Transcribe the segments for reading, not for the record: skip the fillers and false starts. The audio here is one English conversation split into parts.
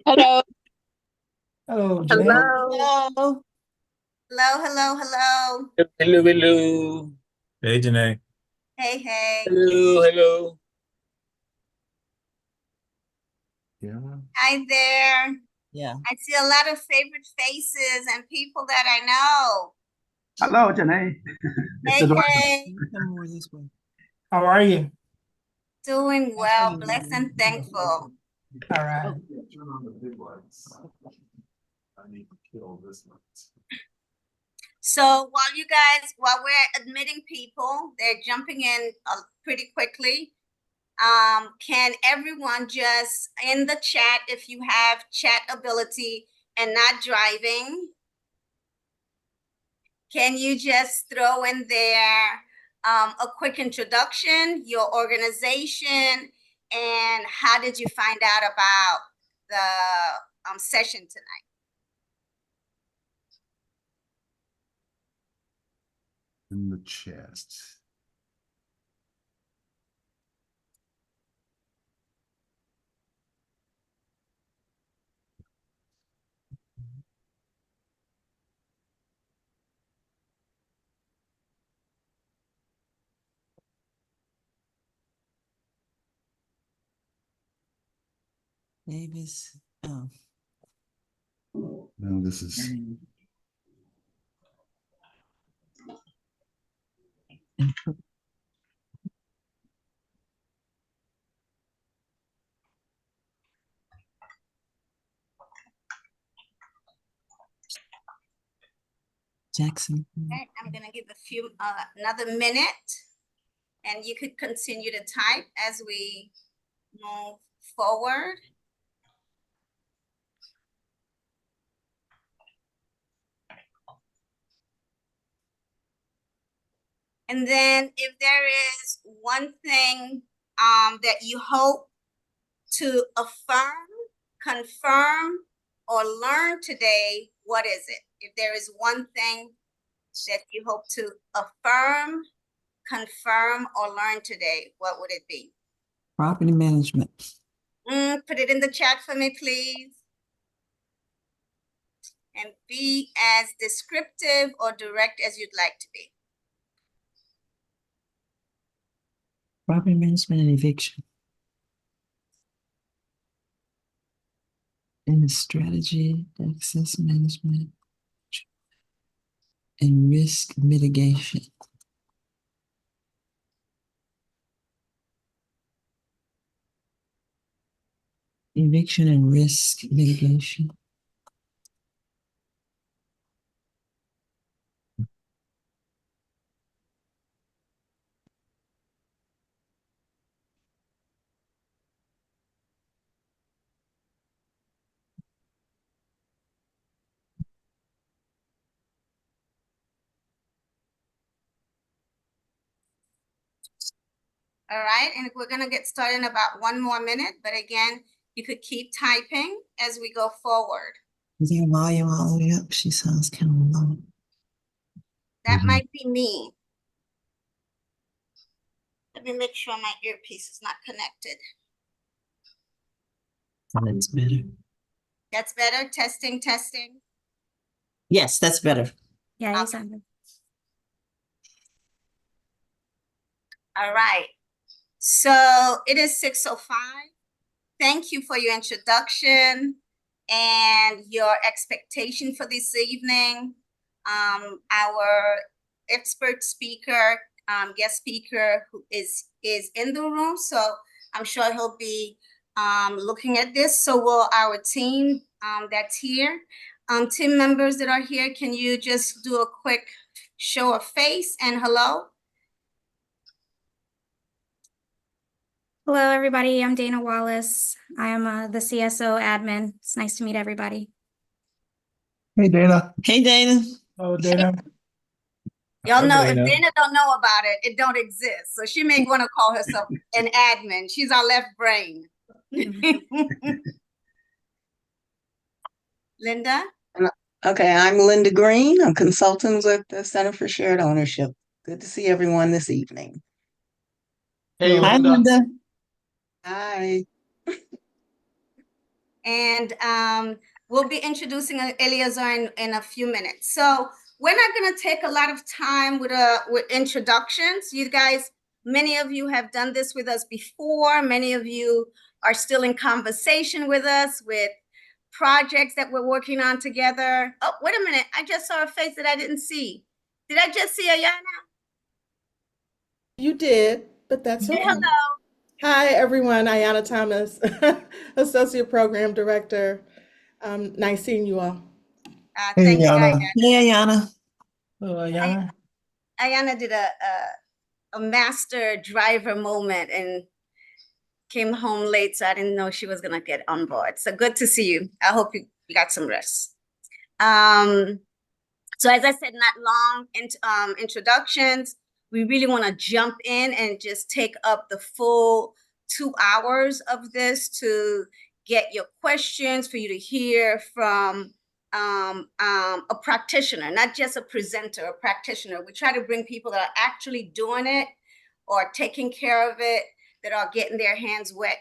Hello. Hello, Janae. Hello. Hello. Hello, hello, hello. Hello, hello. Hey, Janae. Hey, hey. Hello, hello. Yeah. Hi there. Yeah. I see a lot of favorite faces and people that I know. Hello, Janae. Hey, hey. Come more this way. How are you? Doing well, blessed and thankful. All right. Turn on the big lights. I need to kill this one. So while we're admitting people, they're jumping in pretty quickly. Can everyone just in the chat, if you have chat ability and not driving, can you just throw in there a quick introduction, your organization, and how did you find out about the session tonight? In the chest. Davis. Oh. No, this is. Jackson. Okay, I'm gonna give another minute, and you could continue to type as we move forward. And then if there is one thing that you hope to affirm, confirm, or learn today, what is it? If there is one thing that you hope to affirm, confirm, or learn today, what would it be? Property management. Put it in the chat for me, please. And be as descriptive or direct as you'd like to be. Property management and eviction. And strategy, access management, and risk mitigation. Eviction and risk mitigation. All right, and we're gonna get started in about 1 more minute, but again, you could keep typing as we go forward. Is your volume all the way up? She sounds kind of low. That might be me. Let me make sure my earpiece is not connected. That's better. That's better, testing, testing. Yes, that's better. Yeah, Okay. All right, so it is 6:05. Thank you for your introduction and your expectation for this evening. Our expert speaker, guest speaker who is in the room, so I'm sure he'll be looking at this. So will our team that's here. Team members that are here, can you just do a quick show of face and hello? Hello, everybody. I'm Dana Wallace. I am the CSO admin. It's nice to meet everybody. Hey, Dana. Hey, Dana. Oh, Dana. Y'all know if Dana. Dana don't know about it, it don't exist. So she may want to call herself an admin. She's our left brain. Linda? Okay, I'm Linda Greene. I'm consultant with the Center for Shared Ownership. Good to see everyone this evening. Hey, Hi, Linda. Linda. Hi. And we'll be introducing Eleazar in a few minutes. So we're not going to take a lot of time with introductions. You guys, many of you have done this with us before. Many of you are still in conversation with us with projects that we're working on together. Oh, wait a minute. I just saw a face that I didn't see. Did I just see Ayana? You did, but that's Say okay. hello. Hi, everyone. Ayana Thomas, Associate Program Director. Nice seeing you all. Hey, Thank you, Yana. Hey, Ayana. Hello, Yana. Ayana did a master driver moment and came home late, so I didn't know she was gonna get on board. So good to see you. I hope you got some rest. So as I said, not long introductions. We really want to jump in and just take up the full 2 hours of this to get your questions, for you to hear from a practitioner, not just a presenter, a practitioner. We try to bring people that are actually doing it or taking care of it, that are getting their hands wet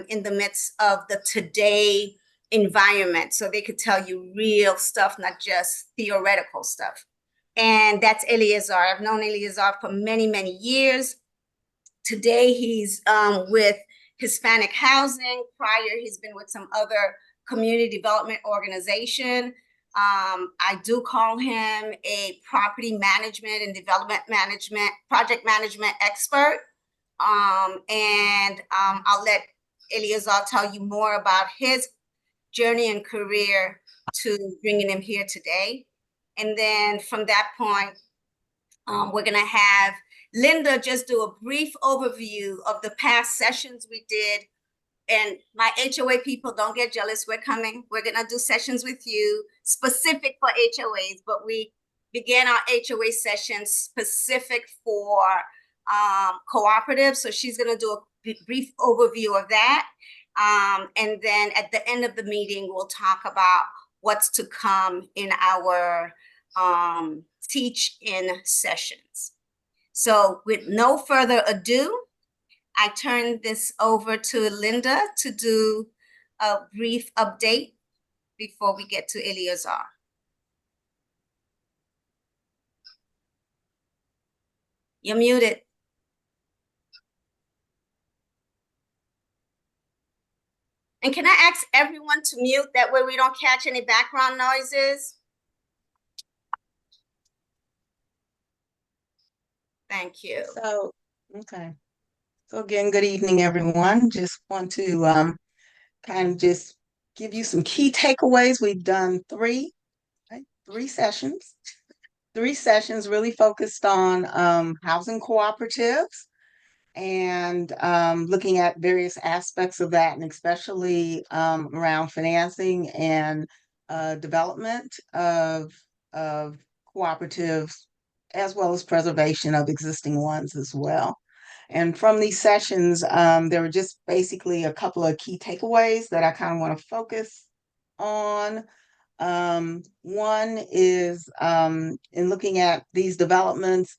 in the midst of the today environment, so they could tell you real stuff, not just theoretical stuff. And that's Eleazar. I've known Eleazar for many, many years. Today he's with Hispanic Housing. Prior, he's been with some other community development organization. I do call him a property management and development management, project management expert. I'll let Eleazar tell you more about his journey and career to bringing him here today. And then from that point, we're gonna have Linda just do a brief overview of the past sessions we did. And my HOA people, don't get jealous, we're coming. We're gonna do sessions with you specific for HOAs, but we began our HOA sessions specific for cooperatives. So she's gonna do a brief overview of that. And then at the end of the meeting, we'll talk about what's to come in our teach-in sessions. So with no further ado, I turn this over to Linda to do a brief update before we get to Eleazar. You're muted. And can I ask everyone to mute? That way we don't catch any background noises. Thank you. So, okay. So again, good evening, everyone. Just want to kind of just give you some key takeaways. We've done three sessions. 3 sessions really focused on housing cooperatives and looking at various aspects of that, and especially around financing and development of cooperatives, as well as preservation of existing ones as well. And from these sessions, there were just basically a couple of key takeaways that I kind of want to focus on. One is in looking at these developments,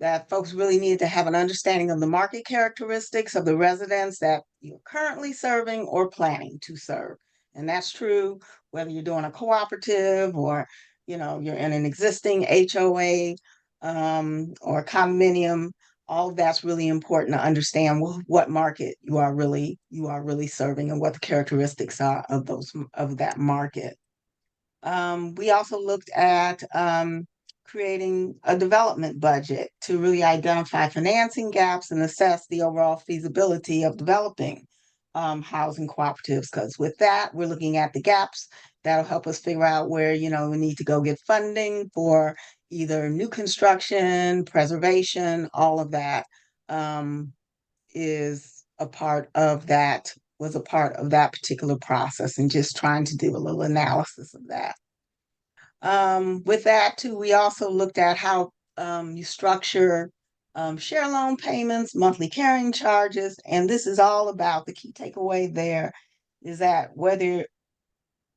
that folks really need to have an understanding of the market characteristics of the residents that you're currently serving or planning to serve. And that's true whether you're doing a cooperative or you're in an existing HOA or condominium. All of that's really important to understand what market you are really serving and what the characteristics are of that market. We also looked at creating a development budget to really identify financing gaps and assess the overall feasibility of developing housing cooperatives. Because with that, we're looking at the gaps that'll help us figure out where we need to go get funding for either new construction, preservation. All of that is a part of that, was a part of that particular process, and just trying to do a little analysis of that. With that too, we also looked at how you structure share loan payments, monthly carrying charges, and this is all about, the key takeaway there is that whether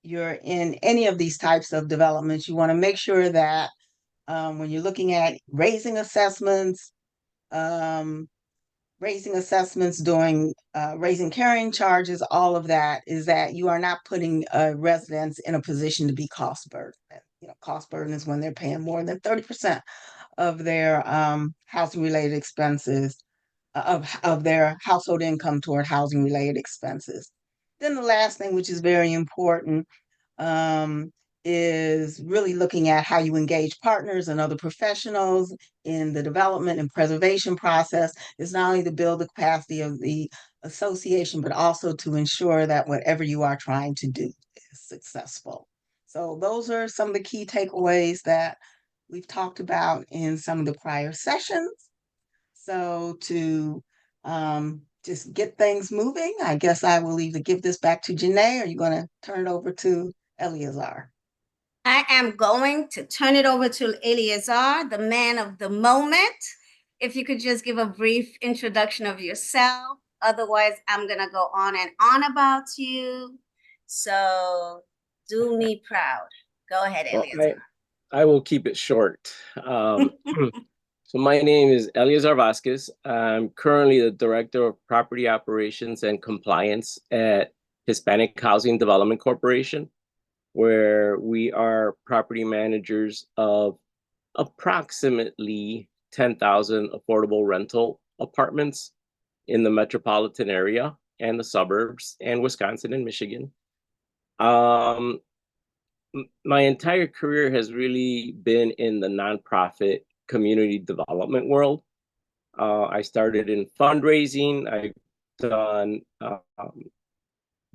you're in any of these types of developments, you want to make sure that when you're looking at raising assessments, raising assessments, doing raising carrying charges, all of that, is that you are not putting residents in a position to be cost burden. Cost burden is when they're paying more than 30% of their housing related expenses, of their household income toward housing related expenses. Then the last thing, which is very important, is really looking at how you engage partners and other professionals in the development and preservation process. Is not only to build the capacity of the association, but also to ensure that whatever you are trying to do is successful. So those are some of the key takeaways that we've talked about in some of the prior sessions. So to just get things moving, I guess I will either give this back to Janae, or are you going to turn it over to Eleazar? I am going to turn it over to Eleazar, the man of the moment. If you could just give a brief introduction of yourself. Otherwise, I'm going to go on and on about you. So do me proud. Go ahead, Eleazar. I will keep it short. So my name is Eleazar Vasquez. I'm currently the Director of Property Operations and Compliance at Hispanic Housing Development Corporation, where we are property managers of approximately 10,000 affordable rental apartments in the metropolitan area and the suburbs and Wisconsin and Michigan. My entire career has really been in the nonprofit community development world. I started in fundraising. I've done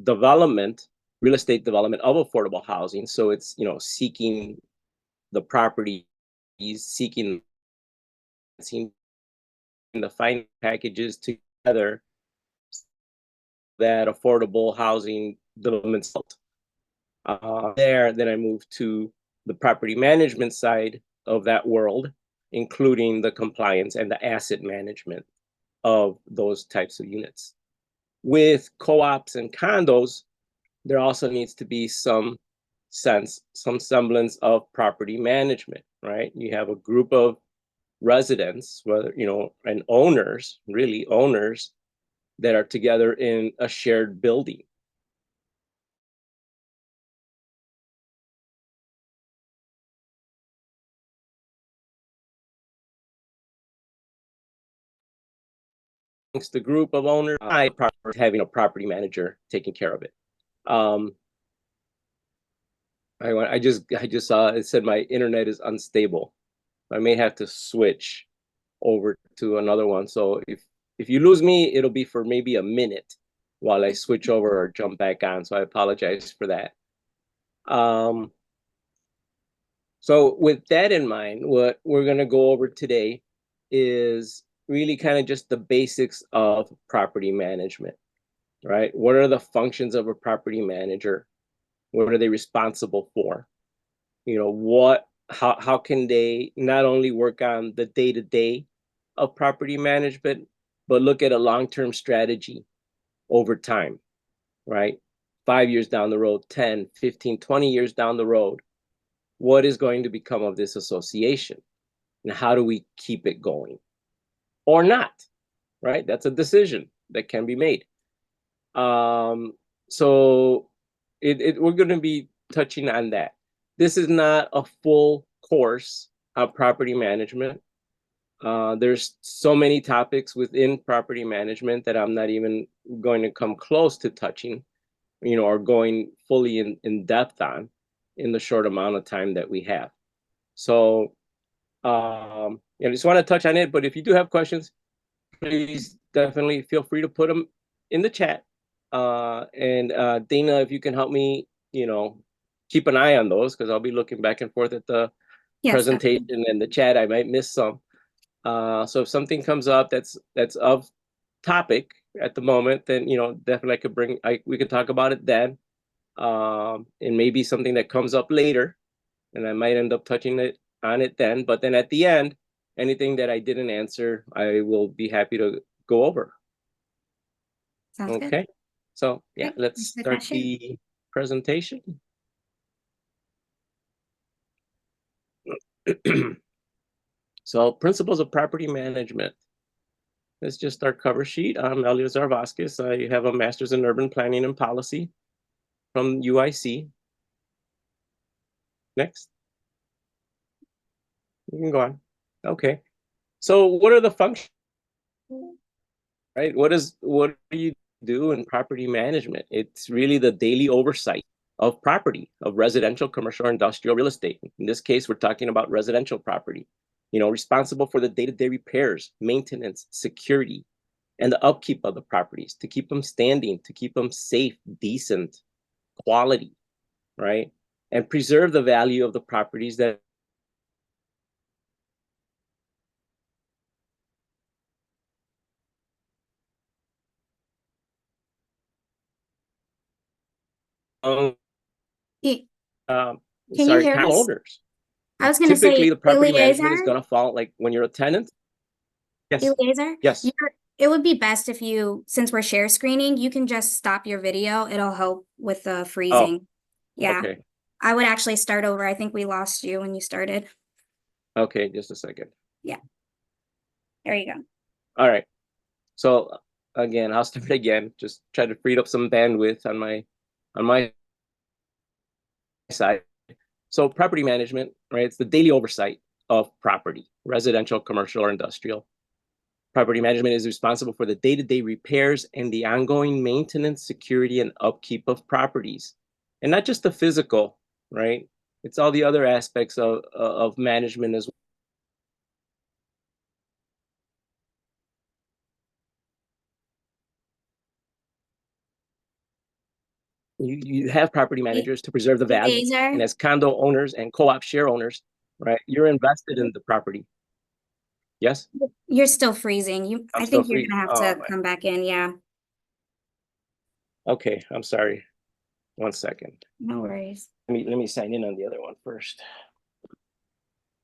development, real estate development of affordable housing. So it's, seeking the properties, seeking the finance packages together that affordable housing development. Then I moved to the property management side of that world, including the compliance and the asset management of those types of units. With co-ops and condos, there also needs to be some semblance of property management, right? You have a group of residents, whether, and owners that are together in a shared building. Amongst the group of owners, having a property manager taking care of it. I just saw it said my internet is unstable. I may have to switch over to another one. So if you lose me, it'll be for maybe a minute while I switch over or jump back on. So I apologize for that. So with that in mind, what we're going to go over today is really kind of just the basics of property management, right? What are the functions of a property manager? What are they responsible for? How can they not only work on the day-to-day of property management, but look at a long-term strategy over time, right? 5 years down the road, 10, 15, 20 years down the road, what is going to become of this association? And how do we keep it going? Or not, right? That's a decision that can be made. So we're going to be touching on that. This is not a full course of property management. There's so many topics within property management that I'm not even going to come close to touching, or going fully in depth on in the short amount of time that we have. So I just want to touch on it, but if you do have questions, please definitely feel free to put them in the chat. And Dana, if you can help me, keep an eye on those, because I'll be looking back and forth at the presentation and the chat. I might miss some. So if something comes up that's of topic at the moment, then definitely we could talk about it then. And maybe something that comes up later, and I might end up touching on it then. But then at the end, anything that I didn't answer, I will be happy to go over. Sounds good. Okay. So yeah, Great. let's Good start question. the presentation. So principles of property management. That's just our cover sheet. I'm Eleazar Vasquez. I have a master's in urban planning and policy from UIC. Next. You can go on. Okay. So what are the functions? Right? What do you do in property management? It's really the daily oversight of property, of residential, commercial, or industrial real estate. In this case, we're talking about residential property. Responsible for the day-to-day repairs, maintenance, security, and the upkeep of the properties, to keep them standing, to keep them safe, decent, quality, right? And preserve the value of the properties that Y- Can you sorry, hear us? homeowners. I was going to say, Typically, the property management is Eleazar, going to fall like when you're a tenant. Yes. Eleazar, Yes. it would be best if you, since we're share screening, you can just stop your video. It'll help with the freezing. Yeah, Okay. I would actually start over. I think we lost you when you started. Okay, just a second. There you go. All right. So again, I'll start again. Just try to free up some bandwidth on my side. So property management, right? It's the daily oversight of property, residential, commercial, or industrial. Property management is responsible for the day-to-day repairs and the ongoing maintenance, security, and upkeep of properties. And not just the physical, right? It's all the other aspects of management as well. You have property managers to preserve the value. Eleazar, And as condo owners and co-op share owners, right, you're invested in the property. Yes? you're still freezing. I still think you're freezing. gonna have Oh, to man. come back in. Yeah, Okay, I'm sorry. 1 second. no worries. Let me sign in on the other one first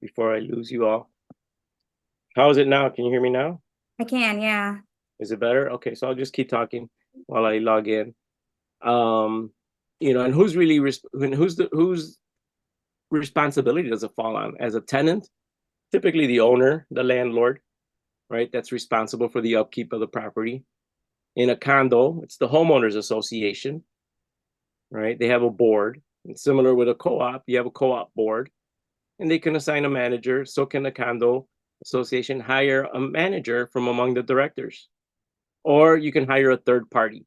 before I lose you all. How is it now? Can you hear me now? I can, yeah. Is it better? Okay, so I'll just keep talking while I log in. And who's really whose responsibility does it fall on? As a tenant, typically the owner, the landlord, right? That's responsible for the upkeep of the property. In a condo, it's the homeowners association, right? They have a board. And similar with a co-op, you have a co-op board, and they can assign a manager. So can the condo association hire a manager from among the directors, or you can hire a third party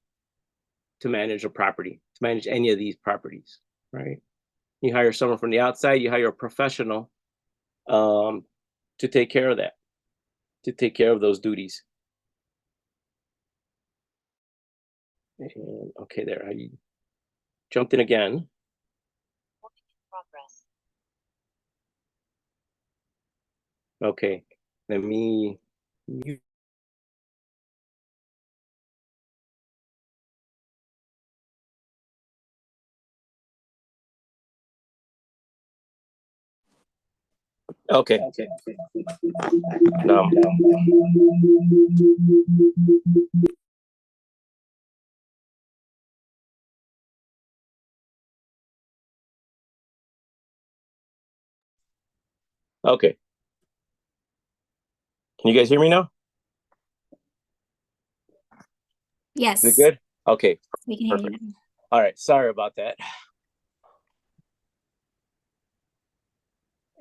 to manage a property, to manage any of these properties, right? You hire someone from the outside, you hire a professional to take care of that, to take care of those duties. And okay, there, I jumped in again. Okay, let me mute. Okay. No. Okay. Can you guys hear me now? Yes, Is it good? Okay. we can hear you Perfect. now. All right. Sorry about that.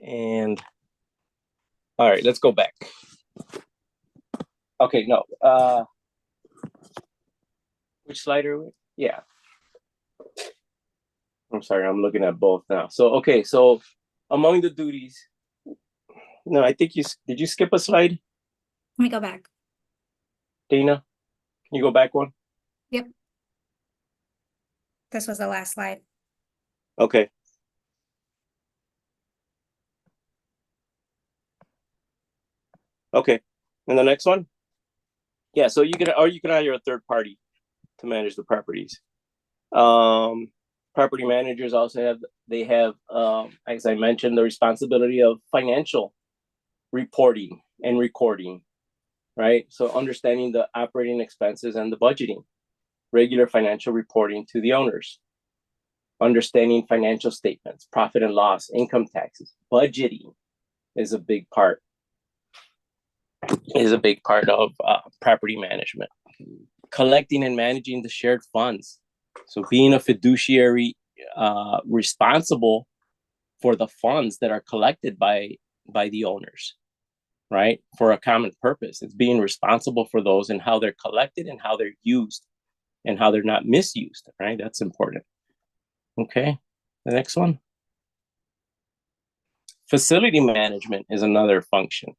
And all right, let's go back. Okay, no. Which slide are we? Yeah. I'm sorry, I'm looking at both now. So, okay, so among the duties, no, I think did you skip a slide, Let me go back. Dana? Can you go back one? Yep. This was the last slide. Okay. Okay, and the next one? Yeah, so you can hire a third party to manage the properties. Property managers also have, as I mentioned, the responsibility of financial reporting and recording, right? So understanding the operating expenses and the budgeting, regular financial reporting to the owners, understanding financial statements, profit and loss, income taxes, budgeting is a big part. is a big part of property management. Collecting and managing the shared funds. So being a fiduciary responsible for the funds that are collected by the owners, right? For a common purpose. It's being responsible for those and how they're collected and how they're used and how they're not misused, right? That's important. Okay, the next one. Facility management is another function,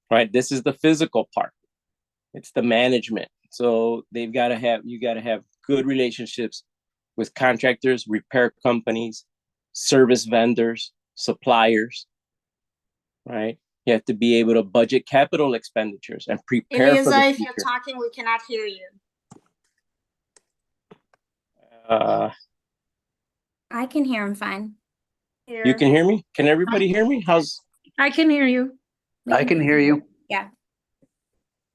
right? This is the physical part. It's the management. So you got to have good relationships with contractors, repair companies, service vendors, suppliers, right? You have to be able to budget capital expenditures and prepare for the Eliezer, if future. you're talking, we cannot hear you. I can hear him fine. You can hear me? Can everybody hear me? I can hear you. I can hear you. Yeah.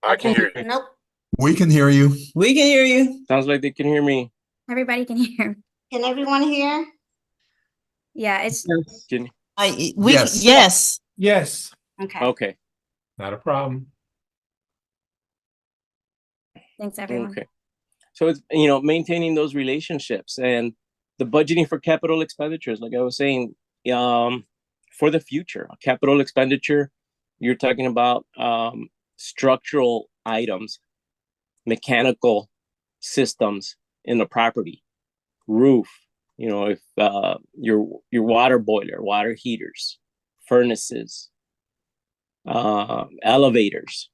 I can hear you. Nope. We can hear you. We can hear you. Sounds like they can hear me. Everybody can hear. Can everyone hear? Yeah, it's Can, Yes. Yes. Yes. Okay. okay. Not a problem. thanks everyone. Okay. So it's, maintaining those relationships and the budgeting for capital expenditures, like I was saying, for the future. A capital expenditure, you're talking about structural items, mechanical systems in the property, roof, if your water boiler, water heaters, furnaces, elevators,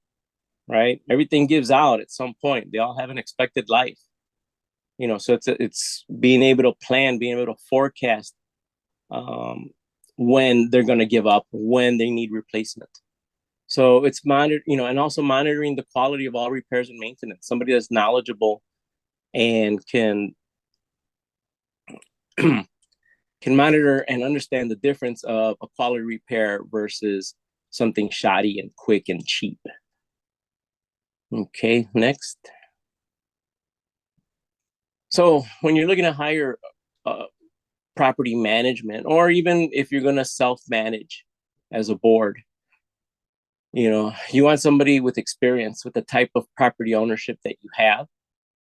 right? Everything gives out at some point. They all have an expected life. So it's being able to plan, being able to forecast when they're going to give up, when they need replacement. So it's and also monitoring the quality of all repairs and maintenance. Somebody that's knowledgeable and can monitor and understand the difference of a quality repair versus something shoddy and quick and cheap. Okay, next. So when you're looking to hire property management, or even if you're going to self-manage as a board, you want somebody with experience with the type of property ownership that you have.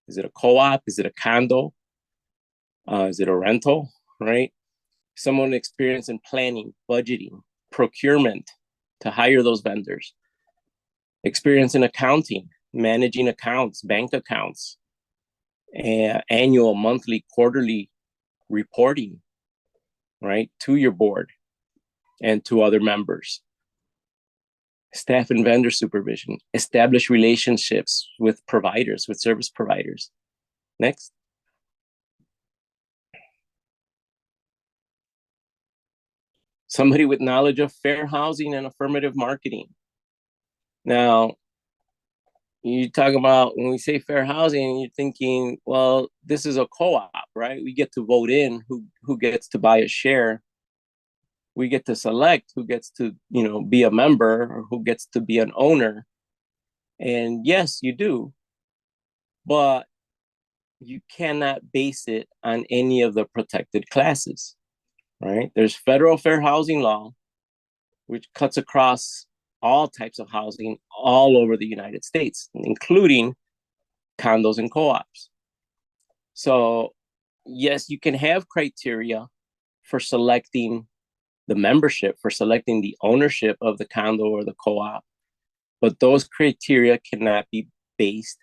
Is it a co-op? Is it a condo? Is it a rental, right? Someone experienced in planning, budgeting, procurement to hire those vendors. Experience in accounting, managing accounts, bank accounts, annual, monthly, quarterly reporting, right, to your board and to other members. Staff and vendor supervision, establish relationships with providers, with service providers. Next. Somebody with knowledge of fair housing and affirmative marketing. Now, you talk about, when we say fair housing, you're thinking, well, this is a co-op, right? We get to vote in who gets to buy a share. We get to select who gets to, be a member or who gets to be an owner. And yes, you do, but you cannot base it on any of the protected classes, right? There's federal fair housing law, which cuts across all types of housing all over the United States, including condos and co-ops. So yes, you can have criteria for selecting the membership, for selecting the ownership of the condo or the co-op, but those criteria cannot be based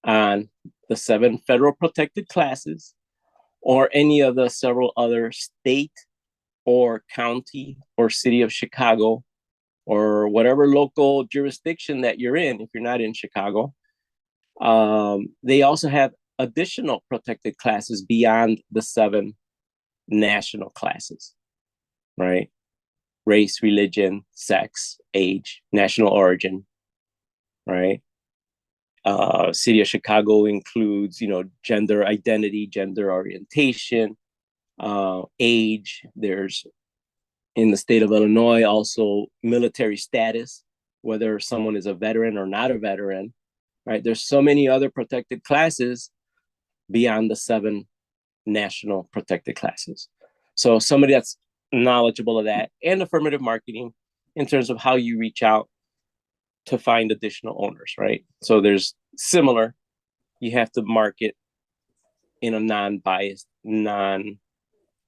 on the 7 federal protected classes or any of the several other state or county or city of Chicago or whatever local jurisdiction that you're in. If you're not in Chicago, they also have additional protected classes beyond the 7 national classes, right? Race, religion, sex, age, national origin, right? City of Chicago includes, gender identity, gender orientation, age. There's, in the state of Illinois, also military status, whether someone is a veteran or not a veteran, right? There's so many other protected classes beyond the 7 national protected classes. So somebody that's knowledgeable of that, and affirmative marketing in terms of how you reach out to find additional owners, right? So there's similar, you have to market in a non-biased, in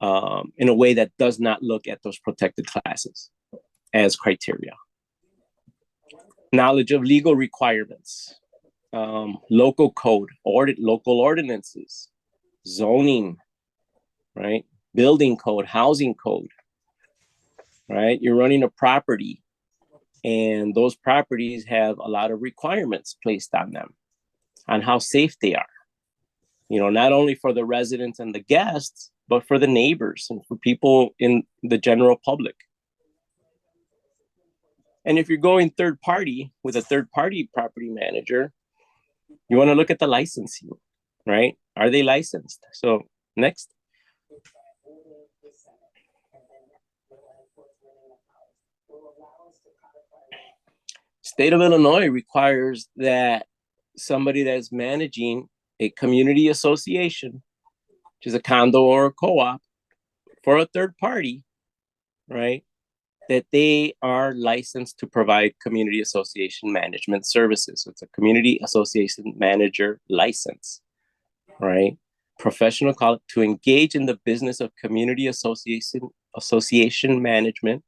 a way that does not look at those protected classes as criteria. Knowledge of legal requirements, local code, local ordinances, zoning, right? Building code, housing code, right? You're running a property, and those properties have a lot of requirements placed on them, on how safe they are. You know, not only for the residents and the guests, but for the neighbors and for people in the general public. And if you're going third party with a third party property manager, you want to look at the licensing, right? Are they licensed? So next. State of Illinois requires that somebody that's managing a community association, which is a condo or a co-op, for a third party, right, that they are licensed to provide community association management services. So it's a community association manager license, right? Professional to engage in the business of community association management,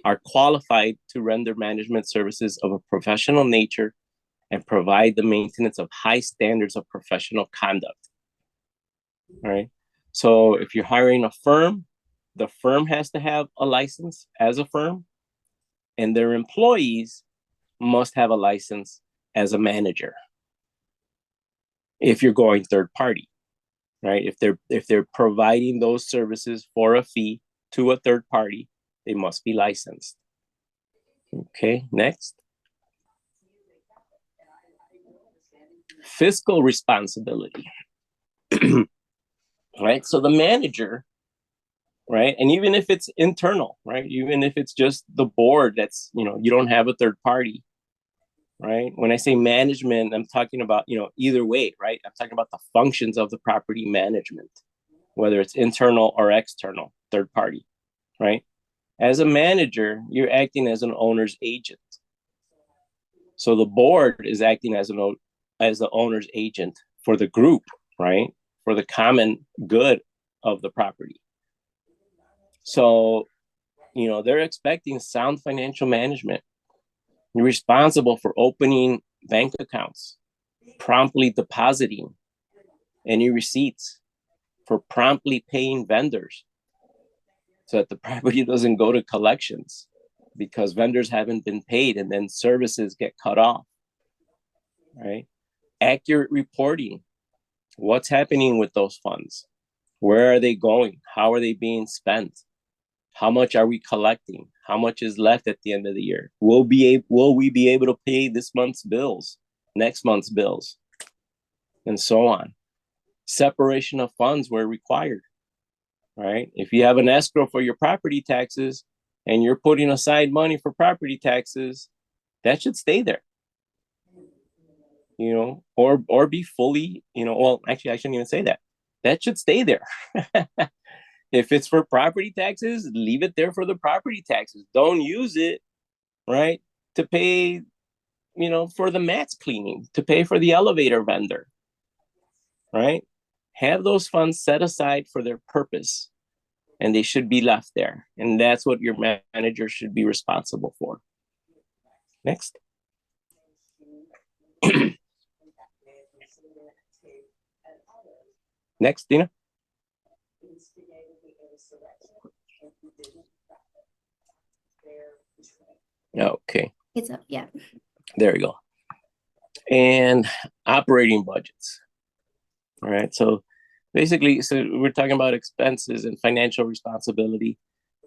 are qualified to render management services of a professional nature and provide the maintenance of high standards of professional conduct. All right. So if you're hiring a firm, the firm has to have a license as a firm, and their employees must have a license as a manager. If you're going third party, right? If they're providing those services for a fee to a third party, they must be licensed. Okay, next. Fiscal responsibility. Right, so the manager, right, and even if it's internal, right, even if it's just the board, that's, you know, you don't have a third party, right? When I say management, I'm talking about, you know, either way, right? I'm talking about the functions of the property management, whether it's internal or external, third party, right? As a manager, you're acting as an owner's agent. So the board is acting as the owner's agent for the group, right? For the common good of the property. So, you know, they're expecting sound financial management. You're responsible for opening bank accounts, promptly depositing any receipts, for promptly paying vendors, so that the property doesn't go to collections because vendors haven't been paid and then services get cut off, right? Accurate reporting. What's happening with those funds? Where are they going? How are they being spent? How much are we collecting? How much is left at the end of the year? Will we be able to pay this month's bills, next month's bills, and so on? Separation of funds where required. Right? If you have an escrow for your property taxes and you're putting aside money for property taxes, that should stay there. You know, or be fully, you know, well, actually, I shouldn't even say that. That should stay there. If it's for property taxes, leave it there for the property taxes. Don't use it, right, to pay, you know, for the mats cleaning, to pay for the elevator vendor, right? Have those funds set aside for their purpose, and they should be left there. And that's what your manager should be responsible for. Next. Next, Dina. Okay. It's up, yeah. There we go. And operating budgets. All right. So basically, so we're talking about expenses and financial responsibility.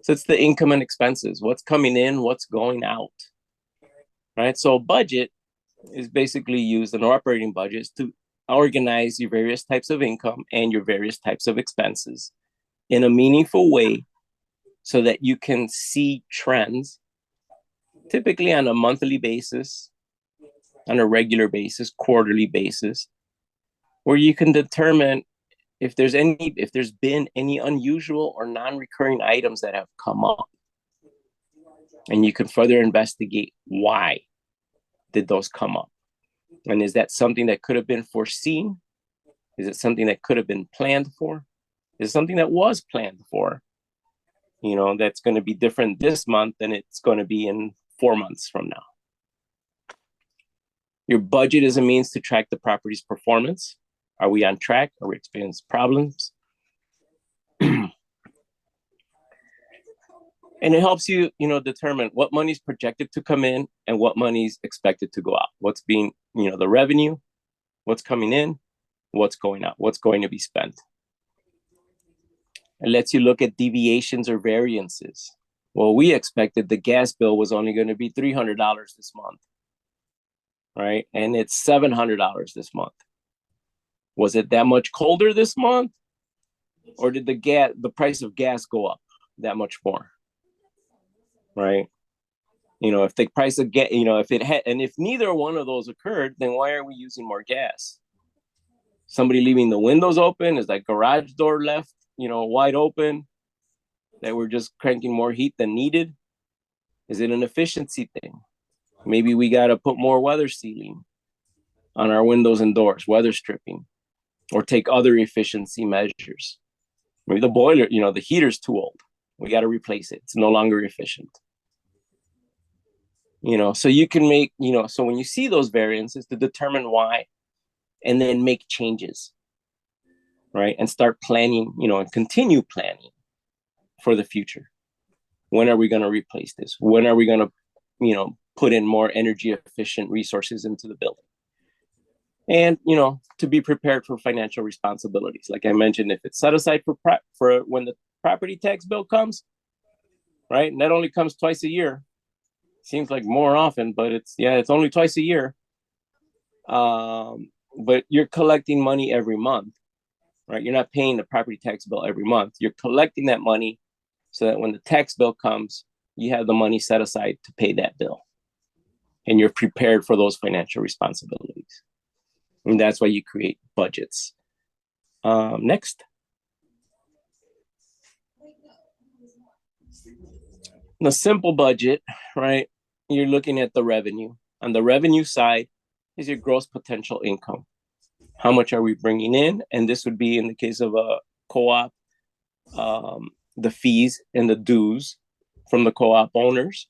So it's the income and expenses. What's coming in, what's going out. Right. So budget is basically used in operating budgets to organize your various types of income and your various types of expenses in a meaningful way so that you can see trends, typically on a monthly basis, on a regular basis, quarterly basis, where you can determine if there's been any unusual or non-recurring items that have come up, and you can further investigate why. did those come up? And is that something that could have been foreseen? Is it something that could have been planned for? Is it something that was planned for? You know, that's going to be different this month than it's going to be in 4 months from now. Your budget is a means to track the property's performance. Are we on track? Are we experiencing problems? And it helps you, determine what money is projected to come in and what money is expected to go out. What's being, the revenue, what's coming in, what's going out, what's going to be spent. It lets you look at deviations or variances. Well, we expected the gas bill was only going to be $300 this month, right? And it's $700 this month. Was it that much colder this month? Or did the price of gas go up that much more? Right? If the price of gas, if neither one of those occurred, then why are we using more gas? Somebody leaving the windows open? Is that garage door left, wide open? That we're just cranking more heat than needed? Is it an efficiency thing? Maybe we got to put more weather sealing on our windows and doors, weather stripping, or take other efficiency measures. Maybe the boiler, the heater's too old. We got to replace it. It's no longer efficient. So you can make, so when you see those variances, to determine why, and then make changes, right? And start planning, and continue planning for the future. When are we going to replace this? When are we going to, put in more energy efficient resources into the building? And, to be prepared for financial responsibilities. Like I mentioned, if it's set aside for when the property tax bill comes, right? And that only comes twice a year. Seems like more often, but it's only twice a year. But you're collecting money every month, right? You're not paying the property tax bill every month. You're collecting that money so that when the tax bill comes, you have the money set aside to pay that bill. And you're prepared for those financial responsibilities. And that's why you create budgets. Next. The simple budget, right? You're looking at the revenue. On the revenue side is your gross potential income. How much are we bringing in? And this would be, in the case of a co-op, the fees and the dues from the co-op owners,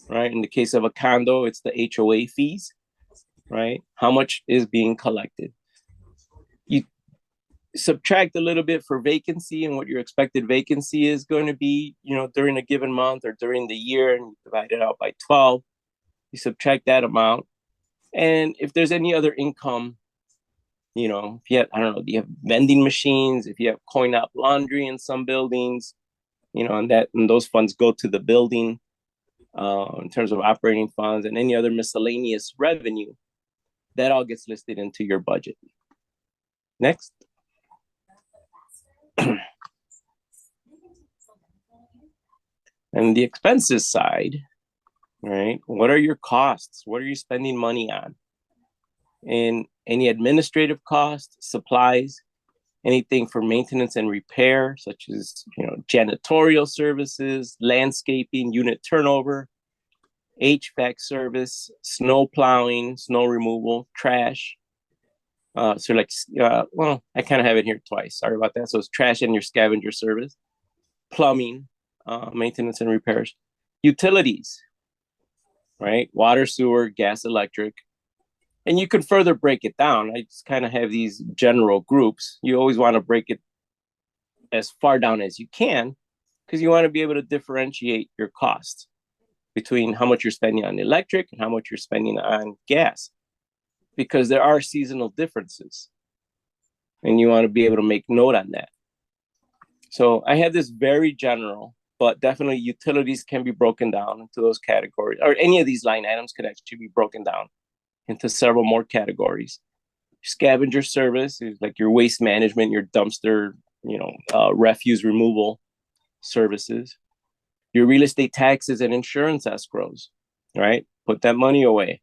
right? In the case of a condo, it's the HOA fees, right? How much is being collected? You subtract a little bit for vacancy and what your expected vacancy is going to be, during a given month or during the year, and you divide it out by 12. You subtract that amount. And if there's any other income, if you have, do you have vending machines, if you have coin op laundry in some buildings, and those funds go to the building in terms of operating funds and any other miscellaneous revenue, that all gets listed into your budget. Next. And the expenses side, right? What are your costs? What are you spending money on? And any administrative costs, supplies, anything for maintenance and repair, such as, janitorial services, landscaping, unit turnover, HVAC service, snow plowing, snow removal, trash. I kind of have it here twice. Sorry about that. So it's trash and your scavenger service, plumbing, maintenance and repairs, utilities, right? Water, sewer, gas, electric. And you can further break it down. I just kind of have these general groups. You always want to break it as far down as you can, because you want to be able to differentiate your costs between how much you're spending on electric and how much you're spending on gas, because there are seasonal differences. And you want to be able to make note on that. So I have this very general, but definitely utilities can be broken down into those categories, or any of these line items could actually be broken down into several more categories. Scavenger service is like your waste management, your dumpster, refuse removal services. Your real estate taxes and insurance escrows, right? Put that money away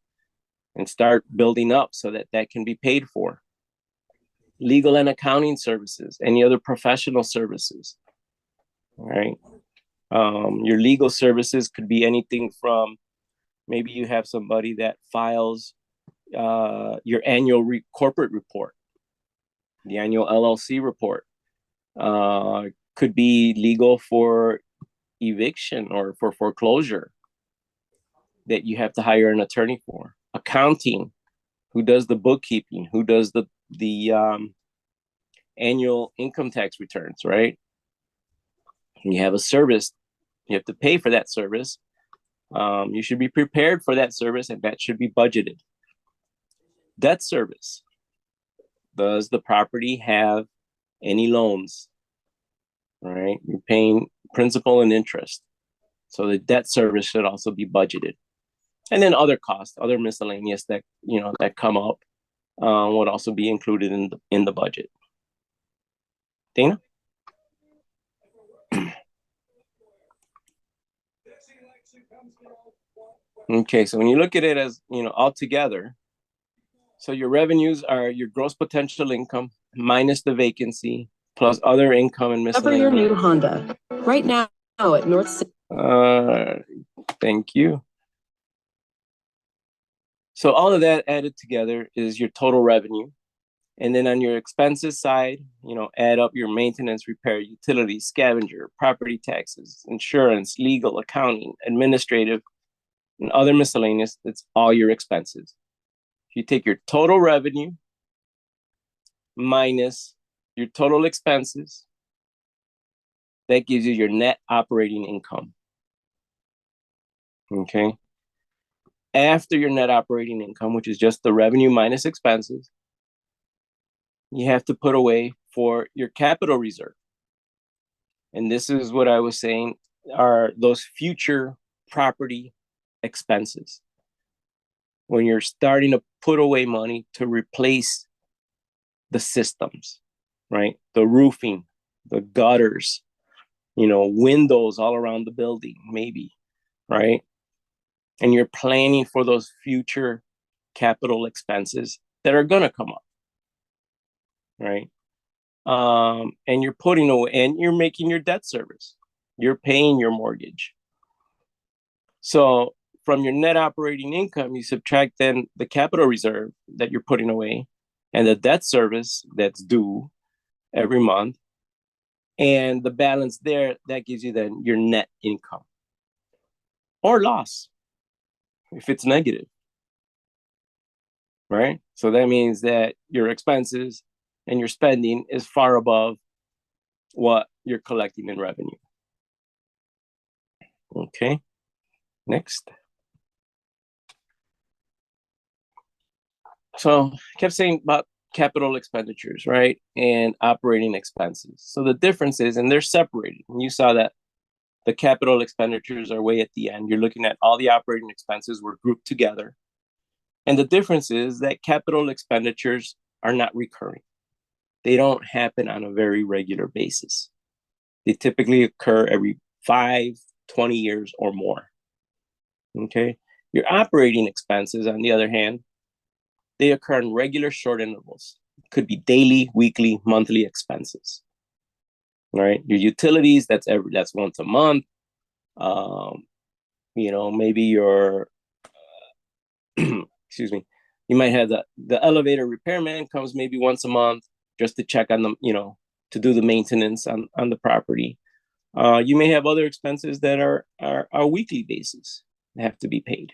and start building up so that that can be paid for. Legal and accounting services, any other professional services, right? Your legal services could be anything from Maybe you have somebody that files your annual corporate report, the annual LLC report. Could be legal for eviction or for foreclosure that you have to hire an attorney for. Accounting, who does the bookkeeping, who does the annual income tax returns, right? And you have a service, you have to pay for that service. You should be prepared for that service, and that should be budgeted. Debt service. Does the property have any loans? All right, you're paying principal and interest. So the debt service should also be budgeted. And then other costs, other miscellaneous that, you know, that come up would also be included in the budget. Dana? Okay, so when you look at it as, you know, all together, so your revenues are your gross potential income minus the vacancy plus other income and miscellaneous. Cover your new Honda right now at North. Thank you. So all of that added together is your total revenue. And then on your expenses side, you know, add up your maintenance, repair, utilities, scavenger, property taxes, insurance, legal, accounting, administrative, and other miscellaneous. That's all your expenses. If you take your total revenue minus your total expenses, that gives you your net operating income. Okay. After your net operating income, which is just the revenue minus expenses, you have to put away for your capital reserve. And this is what I was saying are those future property expenses. When you're starting to put away money to replace the systems, right? The roofing, the gutters, you know, windows all around the building, maybe, right? And you're planning for those future capital expenses that are going to come up, right? And you're putting away, and you're making your debt service. You're paying your mortgage. So from your net operating income, you subtract then the capital reserve that you're putting away and the debt service that's due every month. And the balance there, that gives you then your net income or loss if it's negative, right? So that means that your expenses and your spending is far above what you're collecting in revenue. Okay, next. So I kept saying about capital expenditures, right? And operating expenses. So the difference is, and they're separated. And you saw that the capital expenditures are way at the end. You're looking at all the operating expenses were grouped together. And the difference is that capital expenditures are not recurring. They don't happen on a very regular basis. They typically occur every 5, 20 years or more. Okay. Your operating expenses, on the other hand, they occur in regular short intervals. It could be daily, weekly, monthly expenses. All right. Your utilities, that's once a month. You know, maybe your excuse me, you might have the elevator repairman comes maybe once a month just to check on them, you know, to do the maintenance on the property. You may have other expenses that are weekly basis that have to be paid.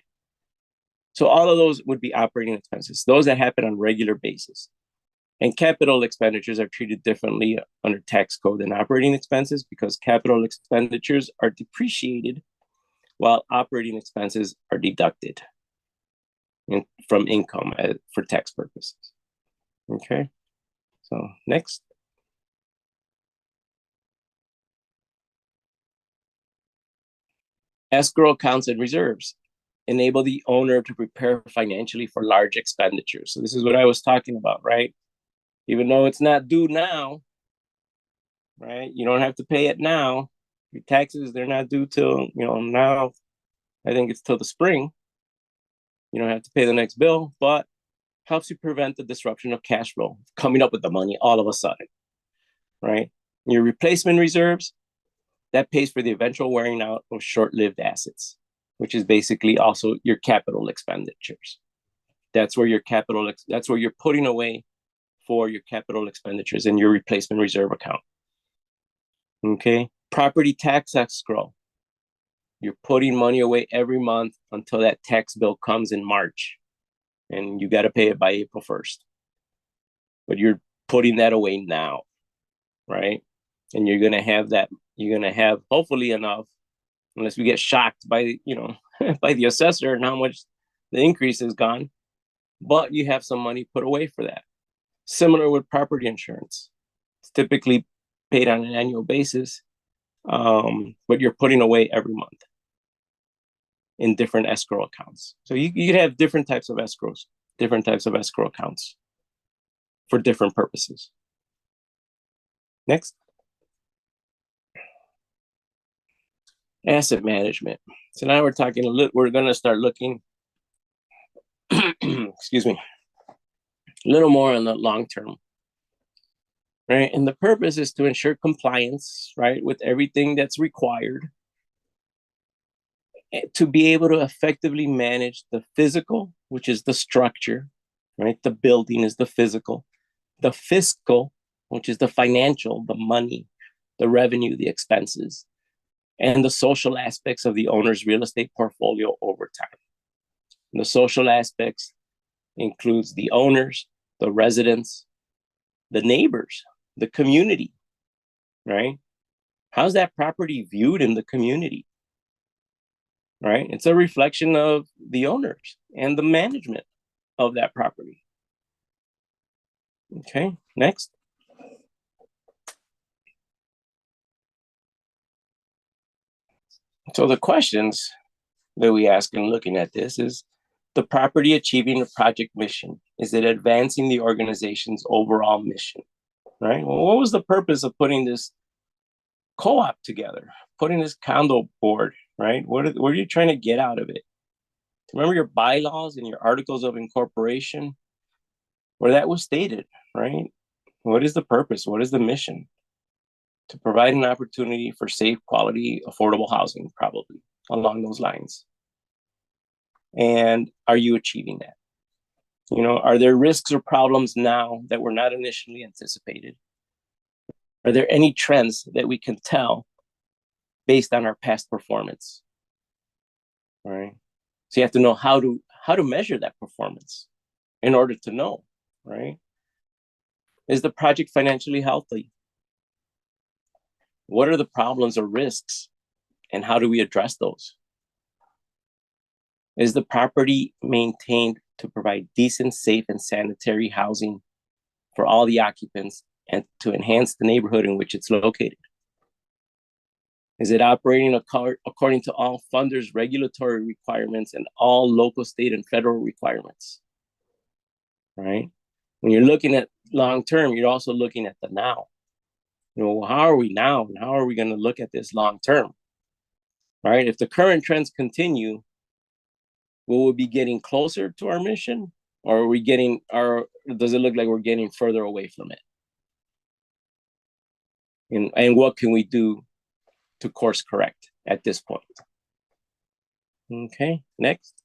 So all of those would be operating expenses, those that happen on regular basis. And capital expenditures are treated differently under tax code than operating expenses because capital expenditures are depreciated while operating expenses are deducted from income for tax purposes. Okay, so next. Escrow accounts and reserves enable the owner to prepare financially for large expenditures. So this is what I was talking about, right? Even though it's not due now, right? You don't have to pay it now. Your taxes, they're not due till, you know, now, I think it's till the spring. You don't have to pay the next bill, but helps you prevent the disruption of cash flow, coming up with the money all of a sudden, right? Your replacement reserves, that pays for the eventual wearing out of short-lived assets. which is basically also your capital expenditures. That's where that's where you're putting away for your capital expenditures in your replacement reserve account. Okay, property tax escrow. You're putting money away every month until that tax bill comes in March, and you got to pay it by April 1st. But you're putting that away now, right? And you're going to have that, you're going to have hopefully enough, unless we get shocked by, by the assessor and how much the increase is gone, but you have some money put away for that. Similar with property insurance. It's typically paid on an annual basis, but you're putting away every month in different escrow accounts. So you could have different types of escrows, different types of escrow accounts for different purposes. Next. Asset management. So now we're talking we're going to start looking, excuse me, a little more on the long term, right? And the purpose is to ensure compliance, right, with everything that's required to be able to effectively manage the physical, which is the structure, right? The building is the physical, the fiscal, which is the financial, the money, the revenue, the expenses, and the social aspects of the owner's real estate portfolio over time. And the social aspects includes the owners, the residents, the neighbors, the community, right? How's that property viewed in the community, right? It's a reflection of the owners and the management of that property. Okay, next. So the questions that we ask in looking at this is the property achieving the project mission? Is it advancing the organization's overall mission, right? Well, what was the purpose of putting this co-op together, putting this condo board, right? What are you trying to get out of it? Remember your bylaws and your articles of incorporation where that was stated, right? What is the purpose? What is the mission? To provide an opportunity for safe, quality, affordable housing, probably along those lines. And are you achieving that? Are there risks or problems now that were not initially anticipated? Are there any trends that we can tell based on our past performance? All right. So you have to know how to measure that performance in order to know, right? Is the project financially healthy? What are the problems or risks, and how do we address those? Is the property maintained to provide decent, safe, and sanitary housing for all the occupants and to enhance the neighborhood in which it's located? Is it operating according to all funders' regulatory requirements and all local, state, and federal requirements? Right? When you're looking at long-term, you're also looking at the now. How are we now? And how are we going to look at this long-term? Right? If the current trends continue, will we be getting closer to our mission, or does it look like we're getting further away from it? And what can we do to course correct at this point? Okay, next.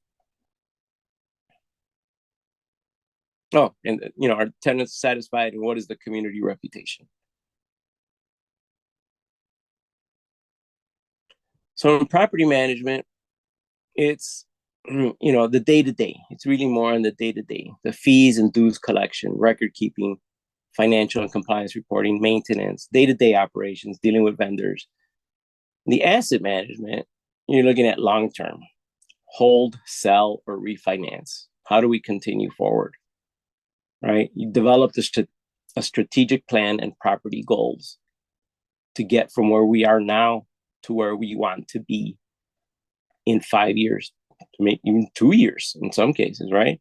Oh, and are tenants satisfied, and what is the community reputation? So in property management, it's the day-to-day. It's really more on the day-to-day, the fees and dues collection, record keeping, financial and compliance reporting, maintenance, day-to-day operations, dealing with vendors. The asset management, you're looking at long-term, hold, sell, or refinance. How do we continue forward? Right? You develop a strategic plan and property goals to get from where we are now to where we want to be in 5 years, to make even 2 years in some cases, right?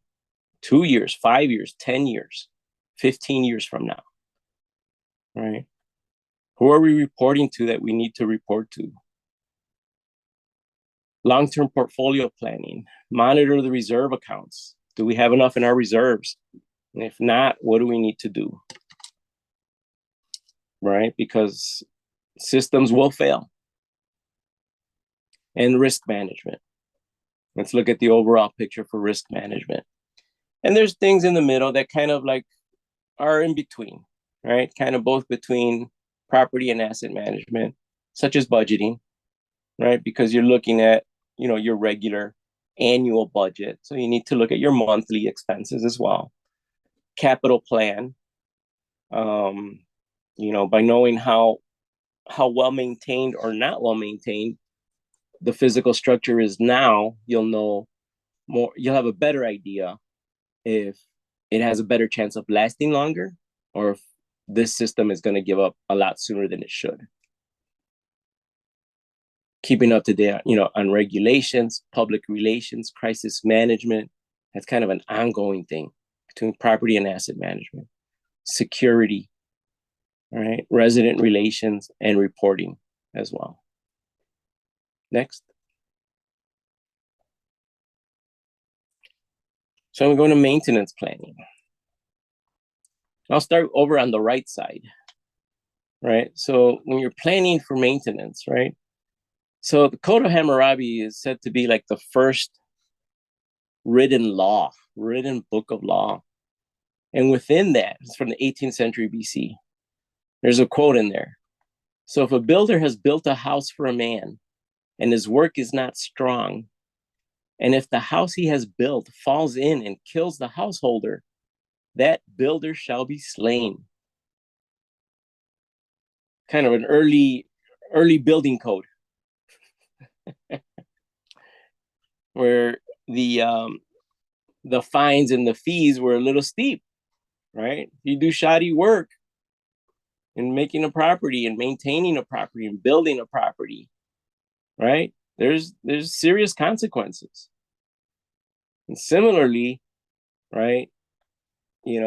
2 years, 5 years, 10 years, 15 years from now, right? Who are we reporting to that we need to report to? Long-term portfolio planning, monitor the reserve accounts. Do we have enough in our reserves? And if not, what do we need to do? Right? Because systems will fail. And risk management. Let's look at the overall picture for risk management. And there's things in the middle that kind of like are in between, right? Kind of both between property and asset management, such as budgeting, right? Because you're looking at, your regular annual budget. So you need to look at your monthly expenses as well. Capital plan, by knowing how well maintained or not well maintained the physical structure is now, you'll have a better idea if it has a better chance of lasting longer or if this system is going to give up a lot sooner than it should. Keeping up to date, on regulations, public relations, crisis management, that's kind of an ongoing thing between property and asset management. Security, right? Resident relations and reporting as well. Next. So we're going to maintenance planning. I'll start over on the right side, right? So when you're planning for maintenance, right? So the Code of Hammurabi is said to be like the first written book of law. And within that, it's from the 18th century BC. There's a quote in there. So if a builder has built a house for a man and his work is not strong, and if the house he has built falls in and kills the householder, that builder shall be slain. Kind of an early building code. Where the fines and the fees were a little steep, right? You do shoddy work in making a property and maintaining a property and building a property, right? There's serious consequences. And similarly, right, we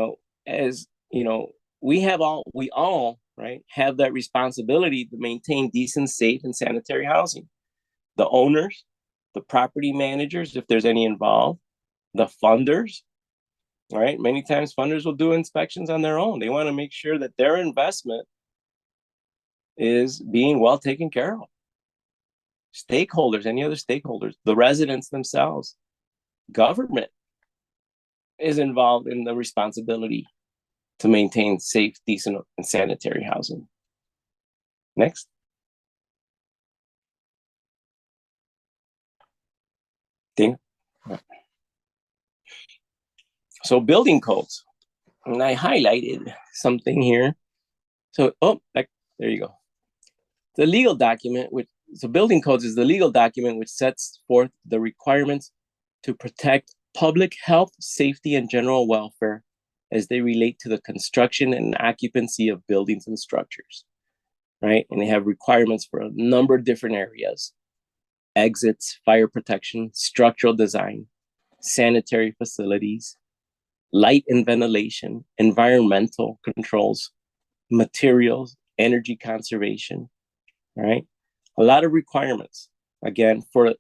all, right, have that responsibility to maintain decent, safe, and sanitary housing. The owners, the property managers, if there's any involved, the funders, right? Many times funders will do inspections on their own. They want to make sure that their investment is being well taken care of. Stakeholders, any other stakeholders, the residents themselves, government is involved in the responsibility to maintain safe, decent, and sanitary housing. Next. So building codes, and I highlighted something here. So, there you go. The legal document, building codes is the legal document which sets forth the requirements to protect public health, safety, and general welfare as they relate to the construction and occupancy of buildings and structures, right? And they have requirements for a number of different areas: exits, fire protection, structural design, sanitary facilities, light and ventilation, environmental controls, materials, energy conservation, right? A lot of requirements, again, for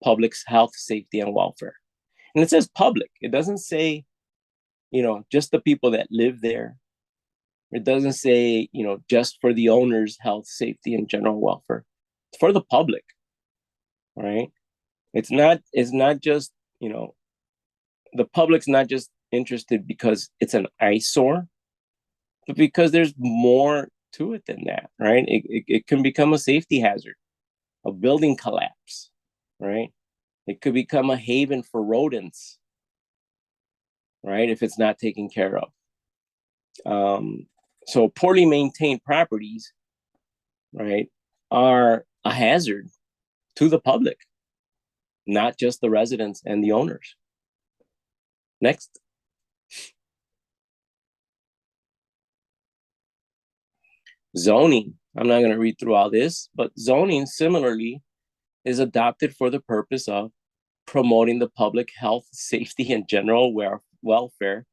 public's health, safety, and welfare. And it says public. It doesn't say, just the people that live there. It doesn't say, just for the owner's health, safety, and general welfare. It's for the public, right? It's not just, the public's not just interested because it's an eyesore, but because there's more to it than that, right? It can become a safety hazard, a building collapse, right? It could become a haven for rodents, right? If it's not taken care of. So poorly maintained properties, right, are a hazard to the public, not just the residents and the owners. Next. Zoning. I'm not going to read through all this, but zoning similarly is adopted for the purpose of promoting the public health, safety, and general welfare